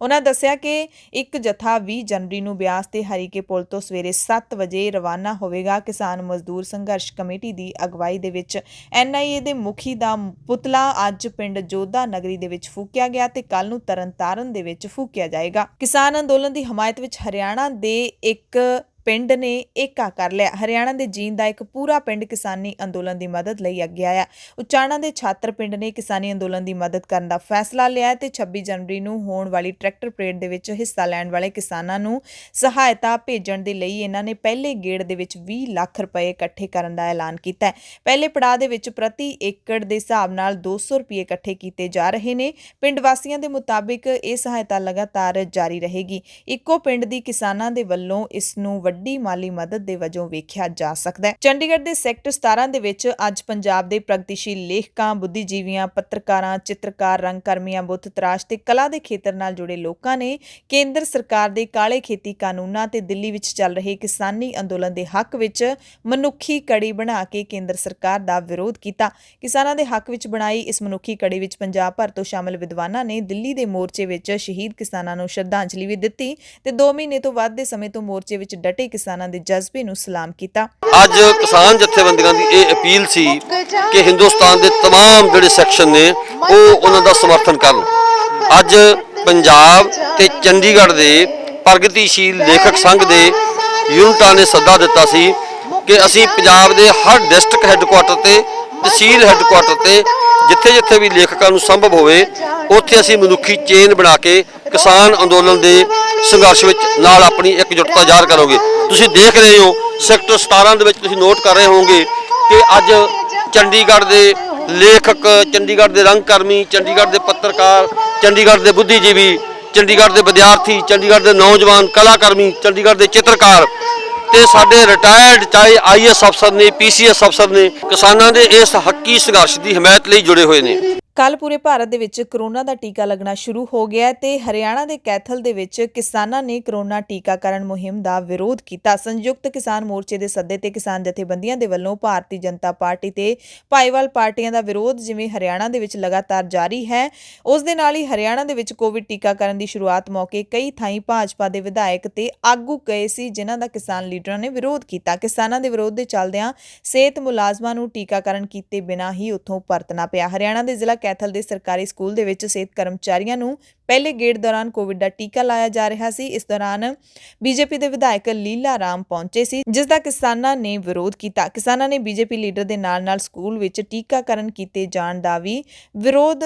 ਉਹਨਾਂ ਦੱਸਿਆ ਕਿ ਇੱਕ ਜਥਾ 20 ਜਨਵਰੀ ਨੂੰ ਬਿਆਸ ਤੇ ਹਰੀਕੇ ਪੁਲ ਤੋਂ ਸਵੇਰੇ 7 ਵਜੇ ਰਵਾਨਾ ਹੋਵੇਗਾ। ਕਿਸਾਨ ਮਜ਼ਦੂਰ ਸੰਘਰਸ਼ ਕਮੇਟੀ ਦੀ ਅਗਵਾਈ ਦੇ ਵਿੱਚ NIA ਦੇ ਮੁਖੀ ਦਾ ਪੁਤਲਾ ਅੱਜ ਪਿੰਡ ਜੋਧਾ ਨਗਰੀ ਦੇ ਵਿੱਚ ਫੂਕਿਆ ਗਿਆ ਤੇ ਕੱਲ ਨੂੰ ਤਰਨਤਾਰਨ ਦੇ ਵਿੱਚ ਫੂਕਿਆ ਜਾਏਗਾ। ਕਿਸਾਨ ਅੰਦੋਲਨ ਦੀ ਹਮਾਇਤ ਵਿੱਚ ਹਰਿਆਣਾ ਦੇ ਇੱਕ ਪਿੰਡ ਨੇ ਏਕਾ ਕਰ ਲਿਆ। ਹਰਿਆਣਾ ਦੇ ਜੀਂਦ ਦਾ ਇੱਕ ਪੂਰਾ ਪਿੰਡ ਕਿਸਾਨੀ ਅੰਦੋਲਨ ਦੀ ਮਦਦ ਲਈ ਅੱਗੇ ਆਇਆ। ਉਚਾਣਾ ਦੇ ਛਾਤਰ ਪਿੰਡ ਨੇ ਕਿਸਾਨੀ ਅੰਦੋਲਨ ਦੀ ਮਦਦ ਕਰਨ ਦਾ ਫੈਸਲਾ ਲਿਆ ਤੇ 26 ਜਨਵਰੀ ਨੂੰ ਹੋਣ ਵਾਲੀ ਟਰੈਕਟਰ ਪਰੇਡ ਦੇ ਵਿੱਚ ਹਿੱਸਾ ਲੈਣ ਵਾਲੇ ਕਿਸਾਨਾਂ ਨੂੰ ਸਹਾਇਤਾ ਭੇਜਣ ਦੇ ਲਈ ਇਹਨਾਂ ਨੇ ਪਹਿਲੇ ਗੇੜ ਦੇ ਵਿੱਚ 20 ਲੱਖ ਰੁਪਏ ਇਕੱਠੇ ਕਰਨ ਦਾ ਐਲਾਨ ਕੀਤਾ ਹੈ। ਪਹਿਲੇ ਪੜਾਅ ਦੇ ਵਿੱਚ ਪ੍ਰਤੀ ਏਕੜ ਦੇ ਹਿਸਾਬ ਨਾਲ 200 ਰੁਪਏ ਇਕੱਠੇ ਕੀਤੇ ਜਾ ਰਹੇ ਨੇ। ਪਿੰਡ ਵਾਸੀਆਂ ਦੇ ਮੁਤਾਬਿਕ ਇਹ ਸਹਾਇਤਾ ਲਗਾਤਾਰ ਜਾਰੀ ਰਹੇਗੀ। ਇੱਕੋ ਪਿੰਡ ਦੀ ਕਿਸਾਨਾਂ ਦੇ ਵੱਲੋਂ ਇਸ ਨੂੰ ਵੱਡੀ ਮਾਲੀ ਮਦਦ ਦੇ ਵਜੋਂ ਵੇਖਿਆ ਜਾ ਸਕਦਾ ਹੈ। ਚੰਡੀਗੜ੍ਹ ਦੇ ਸੈਕਟਰ 17 ਦੇ ਵਿੱਚ ਅੱਜ ਪੰਜਾਬ ਦੇ ਪ੍ਰਗਤੀਸ਼ੀਲ ਲੇਖਕਾਂ, ਬੁੱਧੀਜੀਵੀਆਂ, ਪੱਤਰਕਾਰਾਂ, ਚਿੱਤਰਕਾਰ, ਰੰਗਕਰਮੀਆਂ, ਬੁੱਤ ਤਰਾਸ਼ ਤੇ ਕਲਾ ਦੇ ਖੇਤਰ ਨਾਲ ਜੁੜੇ ਲੋਕਾਂ ਨੇ ਕੇਂਦਰ ਸਰਕਾਰ ਦੇ ਕਾਲੇ ਖੇਤੀ ਕਾਨੂੰਨਾਂ ਤੇ ਦਿੱਲੀ ਵਿੱਚ ਚੱਲ ਰਹੇ ਕਿਸਾਨੀ ਅੰਦੋਲਨ ਦੇ ਹੱਕ ਵਿੱਚ ਮਨੁੱਖੀ ਕੜੀ ਬਣਾ ਕੇ ਕੇਂਦਰ ਸਰਕਾਰ ਦਾ ਵਿਰੋਧ ਕੀਤਾ। ਕਿਸਾਨਾਂ ਦੇ ਹੱਕ ਵਿੱਚ ਬਣਾਈ ਇਸ ਮਨੁੱਖੀ ਕੜੀ ਵਿੱਚ ਪੰਜਾਬ ਭਰ ਤੋਂ ਸ਼ਾਮਲ ਵਿਦਵਾਨਾਂ ਨੇ ਦਿੱਲੀ ਦੇ ਮੋਰਚੇ ਵਿੱਚ ਸ਼ਹੀਦ ਕਿਸਾਨਾਂ ਨੂੰ ਸ਼ਰਧਾਂਜਲੀ ਵੀ ਦਿੱਤੀ ਤੇ 2 ਮਹੀਨੇ ਤੋਂ ਵੱਧ ਦੇ ਸਮੇਂ ਤੋਂ ਮੋਰਚੇ ਵਿੱਚ ਡਟੇ ਕਿਸਾਨਾਂ ਦੇ ਜਜ਼ਬੇ ਨੂੰ ਸਲਾਮ ਕੀਤਾ। ਅੱਜ ਕਿਸਾਨ ਜਥੇਬੰਦੀਆਂ ਦੀ ਇਹ ਅਪੀਲ ਸੀ ਕਿ ਹਿੰਦੁਸਤਾਨ ਦੇ तमाम ਜਿਹੜੇ ਸੈਕਸ਼ਨ ਨੇ ਉਹ ਉਹਨਾਂ ਦਾ ਸਮਰਥਨ ਕਰਨ। ਅੱਜ ਪੰਜਾਬ ਤੇ ਚੰਡੀਗੜ੍ਹ ਦੇ ਪ੍ਰਗਤੀਸ਼ੀਲ ਲੇਖਕ ਸੰਘ ਦੇ ਯੂਨਿਟਾਂ ਨੇ ਸੱਦਾ ਦਿੱਤਾ ਸੀ ਕਿ ਅਸੀਂ ਪੰਜਾਬ ਦੇ ਹਰ ਡਿਸਟ੍ਰਿਕਟ ਹੈੱਡਕੁਆਟਰ ਤੇ, ਤਹਿਸੀਲ ਹੈੱਡਕੁਆਟਰ ਤੇ ਜਿੱਥੇ-ਜਿੱਥੇ ਵੀ ਲੇਖਕਾਂ ਨੂੰ ਸੰਭਵ ਹੋਵੇ ਉੱਥੇ ਅਸੀਂ ਮਨੁੱਖੀ ਚੇਨ ਬਣਾ ਕੇ ਕਿਸਾਨ ਅੰਦੋਲਨ ਦੇ ਸੰਘਰਸ਼ ਵਿੱਚ ਨਾਲ ਆਪਣੀ ਇਕਜੁੱਟਤਾ ਜ਼ਾਹਰ ਕਰੋਗੇ। ਤੁਸੀਂ ਦੇਖ ਰਹੇ ਹੋ ਸੈਕਟਰ 17 ਦੇ ਵਿੱਚ ਤੁਸੀਂ ਨੋਟ ਕਰ ਰਹੇ ਹੋਵੋਗੇ ਕਿ ਅੱਜ ਚੰਡੀਗੜ੍ਹ ਦੇ ਲੇਖਕ, ਚੰਡੀਗੜ੍ਹ ਦੇ ਰੰਗਕਰਮੀ, ਚੰਡੀਗੜ੍ਹ ਦੇ ਪੱਤਰਕਾਰ, ਚੰਡੀਗੜ੍ਹ ਦੇ ਬੁੱਧੀਜੀਵੀ, ਚੰਡੀਗੜ੍ਹ ਦੇ ਵਿਦਿਆਰਥੀ, ਚੰਡੀਗੜ੍ਹ ਦੇ ਨੌਜਵਾਨ ਕਲਾਕਰਮੀ, ਚੰਡੀਗੜ੍ਹ ਦੇ ਚਿੱਤਰਕਾਰ ਤੇ ਸਾਡੇ ਰਿਟਾਇਰਡ ਚਾਹੇ IAS ਅਫਸਰ ਨੇ, PCS ਅਫਸਰ ਨੇ, ਕਿਸਾਨਾਂ ਦੇ ਇਸ ਹੱਕੀ ਸੰਘਰਸ਼ ਦੀ ਹਮਾਇਤ ਲਈ ਜੁੜੇ ਹੋਏ ਨੇ। ਕੱਲ ਪੂਰੇ ਭਾਰਤ ਦੇ ਵਿੱਚ ਕਰੋਨਾ ਦਾ ਟੀਕਾ ਲੱਗਣਾ ਸ਼ੁਰੂ ਹੋ ਗਿਆ ਤੇ ਹਰਿਆਣਾ ਦੇ ਕੈਥਲ ਦੇ ਵਿੱਚ ਕਿਸਾਨਾਂ ਨੇ ਕਰੋਨਾ ਟੀਕਾਕਰਨ ਮੁਹਿੰਮ ਦਾ ਵਿਰੋਧ ਕੀਤਾ। ਸੰਯੁਕਤ ਕਿਸਾਨ ਮੋਰਚੇ ਦੇ ਸੱਦੇ ਤੇ ਕਿਸਾਨ ਜਥੇਬੰਦੀਆਂ ਦੇ ਵੱਲੋਂ ਭਾਰਤੀ ਜਨਤਾ ਪਾਰਟੀ ਤੇ ਭਾਈਵਾਲ ਪਾਰਟੀਆਂ ਦਾ ਵਿਰੋਧ ਜਿਵੇਂ ਹਰਿਆਣਾ ਦੇ ਵਿੱਚ ਲਗਾਤਾਰ ਜਾਰੀ ਹੈ, ਉਸ ਦੇ ਨਾਲ ਹੀ ਹਰਿਆਣਾ ਦੇ ਵਿੱਚ ਕੋਵਿਡ ਟੀਕਾਕਰਨ ਦੀ ਸ਼ੁਰੂਆਤ ਮੌਕੇ ਕਈ ਥਾਈਂ ਭਾਜਪਾ ਦੇ ਵਿਧਾਇਕ ਤੇ ਆਗੂ ਗਏ ਸੀ ਜਿਨ੍ਹਾਂ ਦਾ ਕਿਸਾਨ ਲੀਡਰਾਂ ਨੇ ਵਿਰੋਧ ਕੀਤਾ। ਕਿਸਾਨਾਂ ਦੇ ਵਿਰੋਧ ਦੇ ਚੱਲਦਿਆਂ ਸਿਹਤ ਮੁਲਾਜ਼ਮਾਂ ਨੂੰ ਟੀਕਾਕਰਨ ਕੀਤੇ ਬਿਨਾਂ ਹੀ ਉੱਥੋਂ ਪਰਤਣਾ ਪਿਆ। ਹਰਿਆਣਾ ਦੇ ਜ਼ਿਲ੍ਹਾ ਕੈਥਲ ਦੇ ਸਰਕਾਰੀ ਸਕੂਲ ਦੇ ਵਿੱਚ ਸਿਹਤ ਕਰਮਚਾਰੀਆਂ ਨੂੰ ਪਹਿਲੇ ਗੇੜ ਦੌਰਾਨ ਕੋਵਿਡ ਦਾ ਟੀਕਾ ਲਾਇਆ ਜਾ ਰਿਹਾ ਸੀ। ਇਸ ਦੌਰਾਨ ਬੀਜੇਪੀ ਦੇ ਵਿਧਾਇਕ ਲੀਲਾ ਰਾਮ ਪਹੁੰਚੇ ਸੀ ਜਿਸ ਦਾ ਕਿਸਾਨਾਂ ਨੇ ਵਿਰੋਧ ਕੀਤਾ। ਕਿਸਾਨਾਂ ਨੇ ਬੀਜੇਪੀ ਲੀਡਰ ਦੇ ਨਾਲ-ਨਾਲ ਸਕੂਲ ਵਿੱਚ ਟੀਕਾਕਰਨ ਕੀਤੇ ਜਾਣ ਦਾ ਵੀ ਵਿਰੋਧ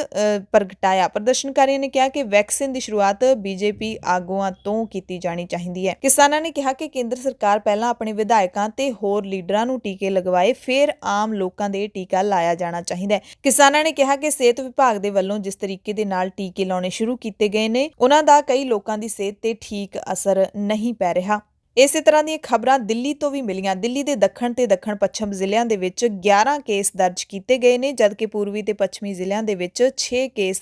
ਪ੍ਰਗਟਾਇਆ। ਪ੍ਰਦਰਸ਼ਨਕਾਰੀਆਂ ਨੇ ਕਿਹਾ ਕਿ ਵੈਕਸੀਨ ਦੀ ਸ਼ੁਰੂਆਤ ਬੀਜੇਪੀ ਆਗੂਆਂ ਤੋਂ ਕੀਤੀ ਜਾਣੀ ਚਾਹੀਦੀ ਹੈ। ਕਿਸਾਨਾਂ ਨੇ ਕਿਹਾ ਕਿ ਕੇਂਦਰ ਸਰਕਾਰ ਪਹਿਲਾਂ ਆਪਣੇ ਵਿਧਾਇਕਾਂ ਤੇ ਹੋਰ ਲੀਡਰਾਂ ਨੂੰ ਟੀਕੇ ਲਗਵਾਏ, ਫਿਰ ਆਮ ਲੋਕਾਂ ਦੇ ਟੀਕਾ ਲਾਇਆ ਜਾਣਾ ਚਾਹੀਦਾ ਹੈ। ਕਿਸਾਨਾਂ ਨੇ ਕਿਹਾ ਕਿ ਸਿਹਤ ਵਿਭਾਗ ਦੇ ਵੱਲੋਂ ਜਿਸ ਤਰੀਕੇ ਦੇ ਨਾਲ ਟੀਕੇ ਲਾਉਣੇ ਸ਼ੁਰੂ ਕੀਤੇ ਗਏ ਨੇ ਉਹਨਾਂ ਦਾ ਕਈ ਲੋਕਾਂ ਦੀ ਸਿਹਤ ਤੇ ਠੀਕ ਅਸਰ ਨਹੀਂ ਪੈ ਰਿਹਾ। ਇਸੇ ਤਰ੍ਹਾਂ ਦੀਆਂ ਖਬਰਾਂ ਦਿੱਲੀ ਤੋਂ ਵੀ ਮਿਲੀਆਂ। ਦਿੱਲੀ ਦੇ ਦੱਖਣ ਤੇ ਦੱਖਣ ਪੱਛਮ ਜ਼ਿਲ੍ਹਿਆਂ ਦੇ ਵਿੱਚ 11 ਕੇਸ ਦਰਜ ਕੀਤੇ ਗਏ ਨੇ ਜਦਕਿ ਪੂਰਬੀ ਤੇ ਪੱਛਮੀ ਜ਼ਿਲ੍ਹਿਆਂ ਦੇ ਵਿੱਚ 6 ਕੇਸ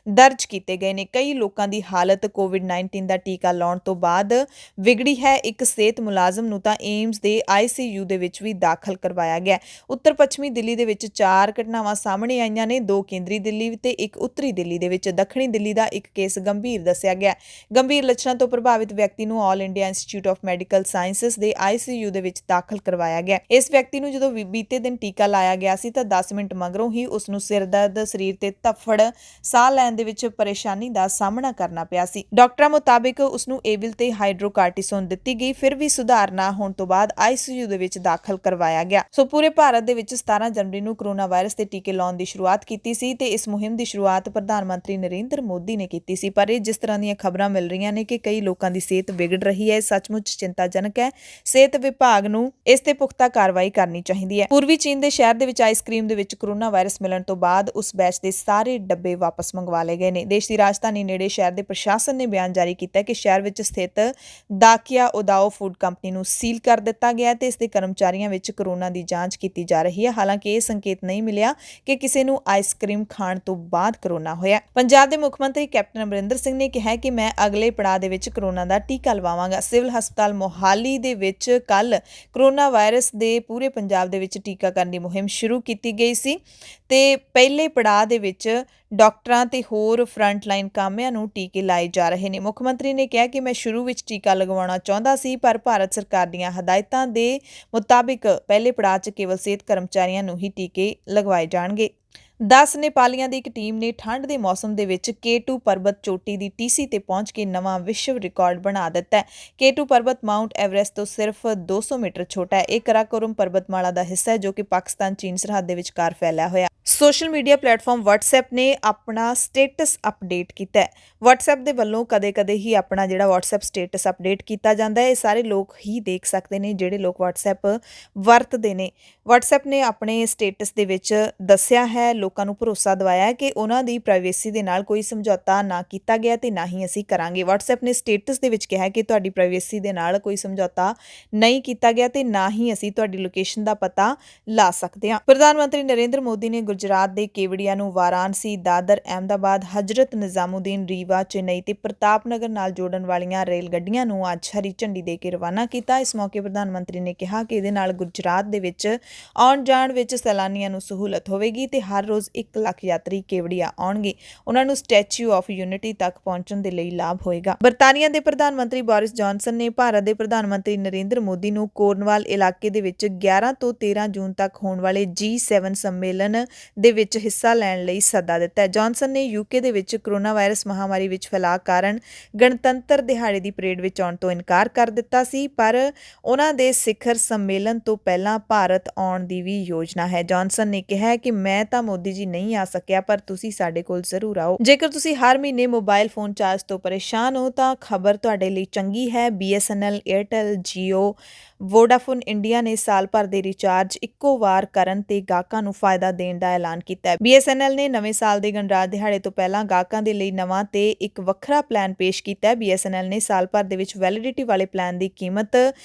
ਦਰਜ ਕੀਤੇ ਗਏ ਨੇ। ਕਈ ਲੋਕਾਂ ਦੀ ਹਾਲਤ ਕੋਵਿਡ-19 ਦਾ ਟੀਕਾ ਲਾਉਣ ਤੋਂ ਬਾਅਦ ਵਿਗੜੀ ਹੈ। ਇੱਕ ਸਿਹਤ ਮੁਲਾਜ਼ਮ ਨੂੰ ਤਾਂ ਏਮਸ ਦੇ ICU ਦੇ ਵਿੱਚ ਵੀ ਦਾਖਲ ਕਰਵਾਇਆ ਗਿਆ। ਉੱਤਰ ਪੱਛਮੀ ਦਿੱਲੀ ਦੇ ਵਿੱਚ 4 ਘਟਨਾਵਾਂ ਸਾਹਮਣੇ ਆਈਆਂ ਨੇ, 2 ਕੇਂਦਰੀ ਦਿੱਲੀ ਤੇ ਇੱਕ ਉੱਤਰੀ ਦਿੱਲੀ ਦੇ ਵਿੱਚ। ਦੱਖਣੀ ਦਿੱਲੀ ਦਾ ਇੱਕ ਕੇਸ ਗੰਭੀਰ ਦੱਸਿਆ ਗਿਆ। ਗੰਭੀਰ ਲੱਛਣਾਂ ਤੋਂ ਪ੍ਰਭਾਵਿਤ ਵਿਅਕਤੀ ਨੂੰ all India institute of medical sciences ਦੇ ICU ਦੇ ਵਿੱਚ ਦਾਖਲ ਕਰਵਾਇਆ ਗਿਆ। ਇਸ ਵਿਅਕਤੀ ਨੂੰ ਜਦੋਂ ਬੀਤੇ ਦਿਨ ਟੀਕਾ ਲਾਇਆ ਗਿਆ ਸੀ ਤਾਂ 10 ਮਿੰਟ ਮਗਰੋਂ ਹੀ ਉਸ ਨੂੰ ਸਿਰ ਦਰਦ, ਸਰੀਰ ਤੇ ਧੱਫੜ, ਸਾਹ ਲੈਣ ਦੇ ਵਿੱਚ ਪਰੇਸ਼ਾਨੀ ਦਾ ਸਾਹਮਣਾ ਕਰਨਾ ਪਿਆ ਸੀ। ਡਾਕਟਰਾਂ ਮੁਤਾਬਿਕ ਉਸ ਨੂੰ ਏਵਿਲ ਤੇ ਹਾਈਡਰੋਕਾਰਟਿਸੋਨ ਦਿੱਤੀ ਗਈ, ਫਿਰ ਵੀ ਸੁਧਾਰ ਨਾ ਹੋਣ ਤੋਂ ਬਾਅਦ ICU ਦੇ ਵਿੱਚ ਦਾਖਲ ਕਰਵਾਇਆ ਗਿਆ। ਸੋ ਪੂਰੇ ਭਾਰਤ ਦੇ ਵਿੱਚ 17 ਜਨਵਰੀ ਨੂੰ ਕਰੋਨਾ ਵਾਇਰਸ ਦੇ ਟੀਕੇ ਲਾਉਣ ਦੀ ਸ਼ੁਰੂਆਤ ਕੀਤੀ ਸੀ ਤੇ ਇਸ ਮੁਹਿੰਮ ਦੀ ਸ਼ੁਰੂਆਤ ਪ੍ਰਧਾਨ ਮੰਤਰੀ ਨਰਿੰਦਰ ਮੋਦੀ ਨੇ ਕੀਤੀ ਸੀ। ਪਰ ਇਹ ਜਿਸ ਤਰ੍ਹਾਂ ਦੀਆਂ ਖਬਰਾਂ ਮਿਲ ਰਹੀਆਂ ਨੇ ਕਿ ਕਈ ਲੋਕਾਂ ਦੀ ਸਿਹਤ ਵਿਗੜ ਰਹੀ ਹੈ, ਸੱਚਮੁੱਚ ਚਿੰਤਾਜਨਕ ਹੈ। ਸਿਹਤ ਵਿਭਾਗ ਨੂੰ ਇਸ ਤੇ ਪੁਖਤਾ ਕਾਰਵਾਈ ਕਰਨੀ ਚਾਹੀਦੀ ਹੈ। ਪੂਰਬੀ ਚੀਨ ਦੇ ਸ਼ਹਿਰ ਦੇ ਵਿੱਚ ਆਈਸਕ੍ਰੀਮ ਦੇ ਵਿੱਚ ਕਰੋਨਾ ਵਾਇਰਸ ਮਿਲਣ ਤੋਂ ਬਾਅਦ ਉਸ ਬੈਚ ਦੇ ਸਾਰੇ ਡੱਬੇ ਵਾਪਸ ਮੰਗਵਾ ਲਏ ਗਏ ਨੇ। ਦੇਸ਼ ਦੀ ਰਾਜਧਾਨੀ ਨੇੜੇ ਸ਼ਹਿਰ ਦੇ ਪ੍ਰਸ਼ਾਸਨ ਨੇ ਬਿਆਨ ਜਾਰੀ ਕੀਤਾ ਕਿ ਸ਼ਹਿਰ ਵਿੱਚ ਸਥਿਤ ਦਾਕੀਆ ਉਦਾਓ ਫੂਡ ਕੰਪਨੀ ਨੂੰ ਸੀਲ ਕਰ ਦਿੱਤਾ ਗਿਆ ਤੇ ਇਸ ਦੇ ਕਰਮਚਾਰੀਆਂ ਵਿੱਚ ਕਰੋਨਾ ਦੀ ਜਾਂਚ ਕੀਤੀ ਜਾ ਰਹੀ ਹੈ। ਹਾਲਾਂਕਿ ਇਹ ਸੰਕੇਤ ਨਹੀਂ ਮਿਲਿਆ ਕਿ ਕਿਸੇ ਨੂੰ ਆਈਸਕ੍ਰੀਮ ਖਾਣ ਤੋਂ ਬਾਅਦ ਕਰੋਨਾ ਹੋਇਆ। ਪੰਜਾਬ ਦੇ ਮੁੱਖ ਮੰਤਰੀ ਕੈਪਟਨ ਅਮਰਿੰਦਰ ਸਿੰਘ ਨੇ ਕਿਹਾ ਕਿ ਮੈਂ ਅਗਲੇ ਪੜਾਅ ਦੇ ਵਿੱਚ ਕਰੋਨਾ ਦਾ ਟੀਕਾ ਲਵਾਵਾਂਗਾ। ਸਿਵਲ ਹਸਪਤਾਲ ਮੋਹਾਲੀ ਦੇ ਵਿੱਚ ਕੱਲ ਕਰੋਨਾ ਵਾਇਰਸ ਦੇ ਪੂਰੇ ਪੰਜਾਬ ਦੇ ਵਿੱਚ ਟੀਕਾਕਰਨ ਦੀ ਮੁਹਿੰਮ ਸ਼ੁਰੂ ਕੀਤੀ ਗਈ ਸੀ ਤੇ ਪਹਿਲੇ ਪੜਾਅ ਦੇ ਵਿੱਚ ਡਾਕਟਰਾਂ ਤੇ ਹੋਰ ਫਰੰਟਲਾਈਨ ਕਾਮਿਆਂ ਨੂੰ ਟੀਕੇ ਲਾਏ ਜਾ ਰਹੇ ਨੇ। ਮੁੱਖ ਮੰਤਰੀ ਨੇ ਕਿਹਾ ਕਿ ਮੈਂ ਸ਼ੁਰੂ ਵਿੱਚ ਟੀਕਾ ਲਗਵਾਉਣਾ ਚਾਹੁੰਦਾ ਸੀ ਪਰ ਭਾਰਤ ਸਰਕਾਰ ਦੀਆਂ ਹਦਾਇਤਾਂ ਦੇ ਮੁਤਾਬਿਕ ਪਹਿਲੇ ਪੜਾਅ 'ਚ ਕੇਵਲ ਸਿਹਤ ਕਰਮਚਾਰੀਆਂ ਨੂੰ ਹੀ ਟੀਕੇ ਲਗਵਾਏ ਜਾਣਗੇ। 10 ਨੇਪਾਲੀਆਂ ਦੀ ਇੱਕ ਟੀਮ ਨੇ ਠੰਡ ਦੇ ਮੌਸਮ ਦੇ ਵਿੱਚ K2 ਪਰਬਤ ਚੋਟੀ ਦੀ TC ਤੇ ਪਹੁੰਚ ਕੇ ਨਵਾਂ ਵਿਸ਼ਵ ਰਿਕਾਰਡ ਬਣਾ ਦਿੱਤਾ ਹੈ। K2 ਪਰਬਤ ਮਾਊਂਟ ਐਵਰੈਸਟ ਤੋਂ ਸਿਰਫ 200 ਮੀਟਰ ਛੋਟਾ ਹੈ। ਇਹ ਕਰਾਕੋਰਮ ਪਰਬਤਮਾਲਾ ਦਾ ਹਿੱਸਾ ਹੈ ਜੋ ਕਿ ਪਾਕਿਸਤਾਨ ਚੀਨ ਸਰਹੱਦ ਦੇ ਵਿਚਕਾਰ ਫੈਲਿਆ ਹੋਇਆ। ਸੋਸ਼ਲ ਮੀਡੀਆ ਪਲੇਟਫਾਰਮ WhatsApp ਨੇ ਆਪਣਾ ਸਟੇਟਸ ਅਪਡੇਟ ਕੀਤਾ ਹੈ। WhatsApp ਦੇ ਵੱਲੋਂ ਕਦੇ-ਕਦੇ ਹੀ ਆਪਣਾ ਜਿਹੜਾ WhatsApp ਸਟੇਟਸ ਅਪਡੇਟ ਕੀਤਾ ਜਾਂਦਾ ਹੈ। ਇਹ ਸਾਰੇ ਲੋਕ ਹੀ ਦੇਖ ਸਕਦੇ ਨੇ ਜਿਹੜੇ ਲੋਕ WhatsApp ਵਰਤਦੇ ਨੇ। WhatsApp ਨੇ ਆਪਣੇ ਸਟੇਟਸ ਦੇ ਵਿੱਚ ਦੱਸਿਆ ਹੈ, ਲੋਕਾਂ ਨੂੰ ਭਰੋਸਾ ਦਿਵਾਇਆ ਹੈ ਕਿ ਉਹਨਾਂ ਦੀ ਪ੍ਰਾਈਵੇਸੀ ਦੇ ਨਾਲ ਕੋਈ ਸਮਝੌਤਾ ਨਾ ਕੀਤਾ ਗਿਆ ਤੇ ਨਾ ਹੀ ਅਸੀਂ ਕਰਾਂਗੇ। WhatsApp ਨੇ ਸਟੇਟਸ ਦੇ ਵਿੱਚ ਕਿਹਾ ਕਿ ਤੁਹਾਡੀ ਪ੍ਰਾਈਵੇਸੀ ਦੇ ਨਾਲ ਕੋਈ ਸਮਝੌਤਾ ਨਹੀਂ ਕੀਤਾ ਗਿਆ ਤੇ ਨਾ ਹੀ ਅਸੀਂ ਤੁਹਾਡੀ ਲੋਕੇਸ਼ਨ ਦਾ ਪਤਾ ਲਾ ਸਕਦੇ ਹਾਂ। ਪ੍ਰਧਾਨ ਮੰਤਰੀ ਨਰਿੰਦਰ ਮੋਦੀ ਨੇ ਗੁਜਰਾਤ ਦੇ ਕੇਵੜੀਆ ਨੂੰ ਵਾਰਾਣਸੀ, ਦਾਦਰ, ਅਹਿਮਦਾਬਾਦ, ਹਜ਼ਰਤ ਨਿਜ਼ਾਮੂਦੀਨ, ਰੀਵਾ, ਚੇਨਈ ਤੇ ਪ੍ਰਤਾਪ ਨਗਰ ਨਾਲ ਜੋੜਨ ਵਾਲੀਆਂ ਰੇਲ ਗੱਡੀਆਂ ਨੂੰ ਅੱਜ ਹਰੀ ਝੰਡੀ ਦੇ ਕੇ ਰਵਾਨਾ ਕੀਤਾ। ਇਸ ਮੌਕੇ ਪ੍ਰਧਾਨ ਮੰਤਰੀ ਨੇ ਕਿਹਾ ਕਿ ਇਹਦੇ ਨਾਲ ਗੁਜਰਾਤ ਦੇ ਵਿੱਚ ਆਉਣ ਜਾਣ ਵਿੱਚ ਸੈਲਾਨੀਆਂ ਨੂੰ ਸਹੂਲਤ ਹੋਵੇਗੀ ਤੇ ਹਰ ਰੋਜ਼ ਰੋਜ਼ 1 ਲੱਖ ਯਾਤਰੀ ਕੇਵੜੀਆ ਆਉਣਗੇ। ਉਹਨਾਂ ਨੂੰ ਸਟੈਚੂ ਆਫ ਯੂਨਿਟੀ ਤੱਕ ਪਹੁੰਚਣ ਦੇ ਲਈ ਲਾਭ ਹੋਏਗਾ। ਬਰਤਾਨੀਆ ਦੇ ਪ੍ਰਧਾਨ ਮੰਤਰੀ ਬੋਰਿਸ ਜੌਨਸਨ ਨੇ ਭਾਰਤ ਦੇ ਪ੍ਰਧਾਨ ਮੰਤਰੀ ਨਰਿੰਦਰ ਮੋਦੀ ਨੂੰ ਕੋਰਨਵਾਲ ਇਲਾਕੇ ਦੇ ਵਿੱਚ 11 ਤੋਂ 13 ਜੂਨ ਤੱਕ ਹੋਣ ਵਾਲੇ G7 ਸੰਮੇਲਨ ਦੇ ਵਿੱਚ ਹਿੱਸਾ ਲੈਣ ਲਈ ਸੱਦਾ ਦਿੱਤਾ ਹੈ। ਜੌਨਸਨ ਨੇ UK ਦੇ ਵਿੱਚ ਕੋਰੋਨਾ ਵਾਇਰਸ ਮਹਾਮਾਰੀ ਵਿੱਚ ਫੈਲਾਅ ਕਾਰਨ ਗਣਤੰਤਰ ਦਿਹਾੜੇ ਦੀ ਪਰੇਡ ਵਿੱਚ ਆਉਣ ਤੋਂ ਇਨਕਾਰ ਕਰ ਦਿੱਤਾ ਸੀ, ਪਰ ਉਹਨਾਂ ਦੇ ਸਿਖਰ ਸੰਮੇਲਨ ਤੋਂ ਪਹਿਲਾਂ ਭਾਰਤ ਆਉਣ ਦੀ ਵੀ ਯੋਜਨਾ ਹੈ। ਜੌਨਸਨ ਨੇ ਕਿਹਾ ਕਿ ਮੈਂ ਤਾਂ ਮੋਦੀ ਜੀ ਨਹੀਂ ਆ ਸਕਿਆ, ਪਰ ਤੁਸੀਂ ਸਾਡੇ ਕੋਲ ਜ਼ਰੂਰ ਆਓ। ਜੇਕਰ ਤੁਸੀਂ ਹਰ ਮਹੀਨੇ ਮੋਬਾਈਲ ਫੋਨ ਚਾਰਜ ਤੋਂ ਪਰੇਸ਼ਾਨ ਹੋ ਤਾਂ ਖਬਰ ਤੁਹਾਡੇ ਲਈ ਚੰਗੀ ਹੈ। BSNL, Airtel, JIO, Vodafone India ਨੇ ਸਾਲ ਭਰ ਦੇ ਰਿਚਾਰਜ ਇੱਕੋ ਵਾਰ ਕਰਨ ਤੇ ਗਾਹਕਾਂ ਨੂੰ ਫਾਇਦਾ ਦੇਣ ਦਾ ਐਲਾਨ ਕੀਤਾ ਹੈ। BSNL ਨੇ ਨਵੇਂ ਸਾਲ ਦੇ ਗਣਰਾਜ ਦਿਹਾੜੇ ਤੋਂ ਪਹਿਲਾਂ ਗਾਹਕਾਂ ਦੇ ਲਈ ਨਵਾਂ ਤੇ ਇੱਕ ਵੱਖਰਾ ਪਲਾਨ ਪੇਸ਼ ਕੀਤਾ ਹੈ। BSNL ਨੇ ਸਾਲ ਭਰ ਦੇ ਵਿੱਚ ਵੈਲਿਡਿਟੀ ਵਾਲੇ ਪਲਾਨ ਦੀ ਕੀਮਤ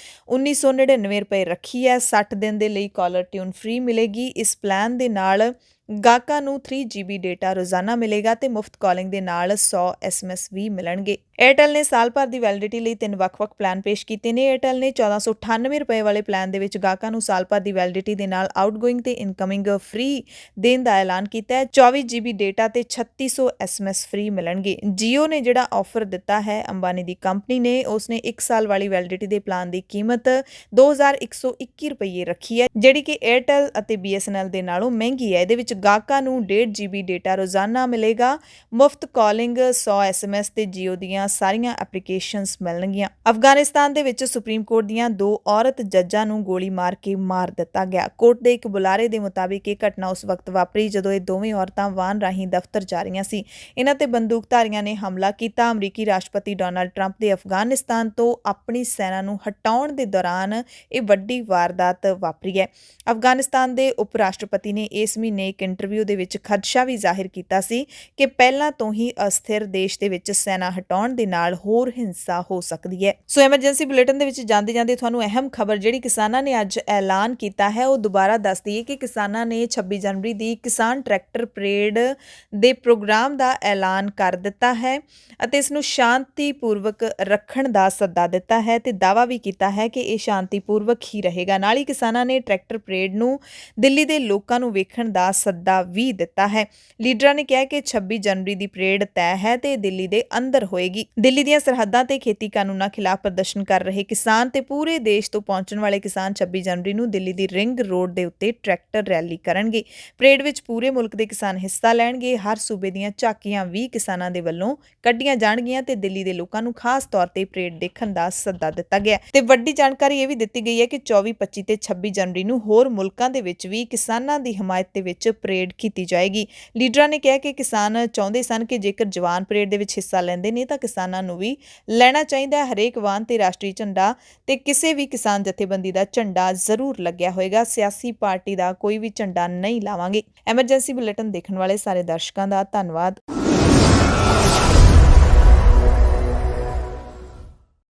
1999 ਰੁਪਏ ਰੱਖੀ ਹੈ। 60 ਦਿਨ ਦੇ ਲਈ ਕਾਲਰ ਟਿਊਨ ਫ੍ਰੀ ਮਿਲੇਗੀ। ਇਸ ਪਲਾਨ ਦੇ ਨਾਲ ਗਾਹਕਾਂ ਨੂੰ 3 GB ਡੇਟਾ ਰੋਜ਼ਾਨਾ ਮਿਲੇਗਾ ਤੇ ਮੁਫਤ ਕਾਲਿੰਗ ਦੇ ਨਾਲ 100 SMS ਵੀ ਮਿਲਣਗੇ। ਏਅਰਟੈਲ ਨੇ ਸਾਲ ਭਰ ਦੀ ਵੈਲਿਡਿਟੀ ਲਈ 3 ਵੱਖ-ਵੱਖ ਪਲਾਨ ਪੇਸ਼ ਕੀਤੇ ਨੇ। ਏਅਰਟੈਲ ਨੇ 1498 ਰੁਪਏ ਵਾਲੇ ਪਲਾਨ ਦੇ ਵਿੱਚ ਗਾਹਕਾਂ ਨੂੰ ਸਾਲ ਭਰ ਦੀ ਵੈਲਿਡਿਟੀ ਦੇ ਨਾਲ ਆਊਟਗੋਇੰਗ ਤੇ ਇਨਕਮਿੰਗ ਫ੍ਰੀ ਦੇਣ ਦਾ ਐਲਾਨ ਕੀਤਾ ਹੈ। 24 GB ਡੇਟਾ ਤੇ 3600 SMS ਫ੍ਰੀ ਮਿਲਣਗੇ। ਜੀਓ ਨੇ ਜਿਹੜਾ ਆਫਰ ਦਿੱਤਾ ਹੈ, ਅੰਬਾਨੀ ਦੀ ਕੰਪਨੀ ਨੇ, ਉਸਨੇ 1 ਸਾਲ ਵਾਲੀ ਵੈਲਿਡਿਟੀ ਦੇ ਪਲਾਨ ਦੀ ਕੀਮਤ 2121 ਰੁਪਏ ਰੱਖੀ ਹੈ, ਜਿਹੜੀ ਕਿ ਏਅਰਟੈਲ ਅਤੇ BSNL ਦੇ ਨਾਲੋਂ ਮਹਿੰਗੀ ਹੈ। ਇਹਦੇ ਵਿੱਚ ਗਾਹਕਾਂ ਨੂੰ 1.5 GB ਡੇਟਾ ਰੋਜ਼ਾਨਾ ਮਿਲੇਗਾ, ਮੁਫਤ ਕਾਲਿੰਗ, 100 SMS ਤੇ ਜੀਓ ਦੀਆਂ ਸਾਰੀਆਂ ਐਪਲੀਕੇਸ਼ਨਸ ਮਿਲਣਗੀਆਂ। ਅਫਗਾਨਿਸਤਾਨ ਦੇ ਵਿੱਚ ਸੁਪਰੀਮ ਕੋਰਟ ਦੀਆਂ 2 ਔਰਤ ਜੱਜਾਂ ਨੂੰ ਗੋਲੀ ਮਾਰ ਕੇ ਮਾਰ ਦਿੱਤਾ ਗਿਆ। ਕੋਰਟ ਦੇ ਇੱਕ ਬੁਲਾਰੇ ਦੇ ਮੁਤਾਬਿਕ ਇਹ ਘਟਨਾ ਉਸ ਵਕਤ ਵਾਪਰੀ ਜਦੋਂ ਇਹ ਦੋਵੇਂ ਔਰਤਾਂ ਵਾਹਨ ਰਾਹੀਂ ਦਫ਼ਤਰ ਜਾ ਰਹੀਆਂ ਸੀ। ਇਹਨਾਂ ਤੇ ਬੰਦੂਕਧਾਰੀਆਂ ਨੇ ਹਮਲਾ ਕੀਤਾ। ਅਮਰੀਕੀ ਰਾਸ਼ਟਰਪਤੀ ਡੋਨਾਲਡ ਟਰੰਪ ਦੇ ਅਫਗਾਨਿਸਤਾਨ ਤੋਂ ਆਪਣੀ ਸੈਨਾ ਨੂੰ ਹਟਾਉਣ ਦੇ ਦੌਰਾਨ ਇਹ ਵੱਡੀ ਵਾਰਦਾਤ ਵਾਪਰੀ ਹੈ। ਅਫਗਾਨਿਸਤਾਨ ਦੇ ਉਪ ਰਾਸ਼ਟਰਪਤੀ ਨੇ ਇਸ ਮਹੀਨੇ ਇੱਕ ਇੰਟਰਵਿਊ ਦੇ ਵਿੱਚ ਖਦਸ਼ਾ ਵੀ ਜ਼ਾਹਿਰ ਕੀਤਾ ਸੀ ਕਿ ਪਹਿਲਾਂ ਤੋਂ ਹੀ ਅਸਥਿਰ ਦੇਸ਼ ਦੇ ਵਿੱਚ ਸੈਨਾ ਹਟਾਉਣ ਦੇ ਨਾਲ ਹੋਰ ਹਿੰਸਾ ਹੋ ਸਕਦੀ ਹੈ। ਸੋ ਐਮਰਜੈਂਸੀ ਬੁਲੇਟਿਨ ਦੇ ਵਿੱਚ ਜਾਂਦੇ ਤੁਹਾਨੂੰ ਅਹਿਮ ਖਬਰ ਜਿਹੜੀ ਕਿਸਾਨਾਂ ਨੇ ਅੱਜ ਐਲਾਨ ਕੀਤਾ ਹੈ, ਉਹ ਦੁਬਾਰਾ ਦੱਸ ਦਈਏ ਕਿ ਕਿਸਾਨਾਂ ਨੇ 26 ਜਨਵਰੀ ਦੀ ਕਿਸਾਨ ਟਰੈਕਟਰ ਪਰੇਡ ਦੇ ਪ੍ਰੋਗਰਾਮ ਦਾ ਐਲਾਨ ਕਰ ਦਿੱਤਾ ਹੈ ਅਤੇ ਇਸ ਨੂੰ ਸ਼ਾਂਤੀਪੂਰਵਕ ਰੱਖਣ ਦਾ ਸੱਦਾ ਦਿੱਤਾ ਹੈ ਤੇ ਦਾਅਵਾ ਵੀ ਕੀਤਾ ਹੈ ਕਿ ਇਹ ਸ਼ਾਂਤੀਪੂਰਵਕ ਹੀ ਰਹੇਗਾ। ਨਾਲ ਹੀ ਕਿਸਾਨਾਂ ਨੇ ਟਰੈਕਟਰ ਪਰੇਡ ਨੂੰ ਦਿੱਲੀ ਦੇ ਲੋਕਾਂ ਨੂੰ ਵੇਖਣ ਦਾ ਸੱਦਾ ਵੀ ਦਿੱਤਾ ਹੈ। ਲੀਡਰਾਂ ਨੇ ਕਿਹਾ ਕਿ 26 ਜਨਵਰੀ ਦੀ ਪਰੇਡ ਤੈਅ ਹੈ ਤੇ ਦਿੱਲੀ ਦੇ ਅੰਦਰ ਹੋਏਗੀ। ਦਿੱਲੀ ਦੀਆਂ ਸਰਹੱਦਾਂ ਤੇ ਖੇਤੀ ਕਾਨੂੰਨਾਂ ਖਿਲਾਫ ਪ੍ਰਦਰਸ਼ਨ ਕਰ ਰਹੇ ਕਿਸਾਨ ਤੇ ਪੂਰੇ ਦੇਸ਼ ਤੋਂ ਪਹੁੰਚਣ ਵਾਲੇ ਕਿਸਾਨ 26 ਜਨਵਰੀ ਨੂੰ ਦਿੱਲੀ ਦੀ ਰਿੰਗ ਰੋਡ ਦੇ ਉੱਤੇ ਟਰੈਕਟਰ ਰੈਲੀ ਕਰਨਗੇ। ਪਰੇਡ ਵਿੱਚ ਪੂਰੇ ਮੁਲਕ ਦੇ ਕਿਸਾਨ ਹਿੱਸਾ ਲੈਣਗੇ। ਹਰ ਸੂਬੇ ਦੀਆਂ ਝਾਕੀਆਂ ਵੀ ਕਿਸਾਨਾਂ ਦੇ ਵੱਲੋਂ ਕੱਢੀਆਂ ਜਾਣਗੀਆਂ ਤੇ ਦਿੱਲੀ ਦੇ ਲੋਕਾਂ ਨੂੰ ਖਾਸ ਤੌਰ ਤੇ ਪਰੇਡ ਦੇਖਣ ਦਾ ਸੱਦਾ ਦਿੱਤਾ ਗਿਆ ਤੇ ਵੱਡੀ ਜਾਣਕਾਰੀ ਇਹ ਵੀ ਦਿੱਤੀ ਗਈ ਹੈ ਕਿ 24, 25 ਤੇ 26 ਜਨਵਰੀ ਨੂੰ ਹੋਰ ਮੁਲਕਾਂ ਦੇ ਵਿੱਚ ਵੀ ਕਿਸਾਨਾਂ ਦੀ ਹਮਾਇਤ ਦੇ ਵਿੱਚ ਪਰੇਡ ਕੀਤੀ ਜਾਏਗੀ। ਲੀਡਰਾਂ ਨੇ ਕਿਹਾ ਕਿ ਕਿਸਾਨ ਚਾਹੁੰਦੇ ਸਨ ਕਿ ਜੇਕਰ ਜਵਾਨ ਪਰੇਡ ਦੇ ਵਿੱਚ ਹਿੱਸਾ ਲੈਂਦੇ ਨੇ ਤਾਂ ਕਿਸਾਨਾਂ ਨੂੰ ਵੀ ਲੈਣਾ ਚਾਹੀਦਾ ਹੈ। ਹਰੇਕ ਵਾਹਨ ਤੇ ਰਾਸ਼ਟਰੀ ਝੰਡਾ ਤੇ ਕਿਸੇ ਵੀ ਕਿਸਾਨ ਜਥੇਬੰਦੀ ਦਾ ਝੰਡਾ ਜ਼ਰੂਰ ਲੱਗਿਆ ਹੋਏਗਾ। ਸਿਆਸੀ ਪਾਰਟੀ ਦਾ ਕੋਈ ਵੀ ਝੰਡਾ ਨਹੀਂ ਲਾਵਾਂਗੇ। ਐਮਰਜੈਂਸੀ ਬੁਲੇਟਿਨ ਦੇਖਣ ਵਾਲੇ ਸਾਰੇ ਦਰਸ਼ਕਾਂ ਦਾ ਧੰਨਵਾਦ।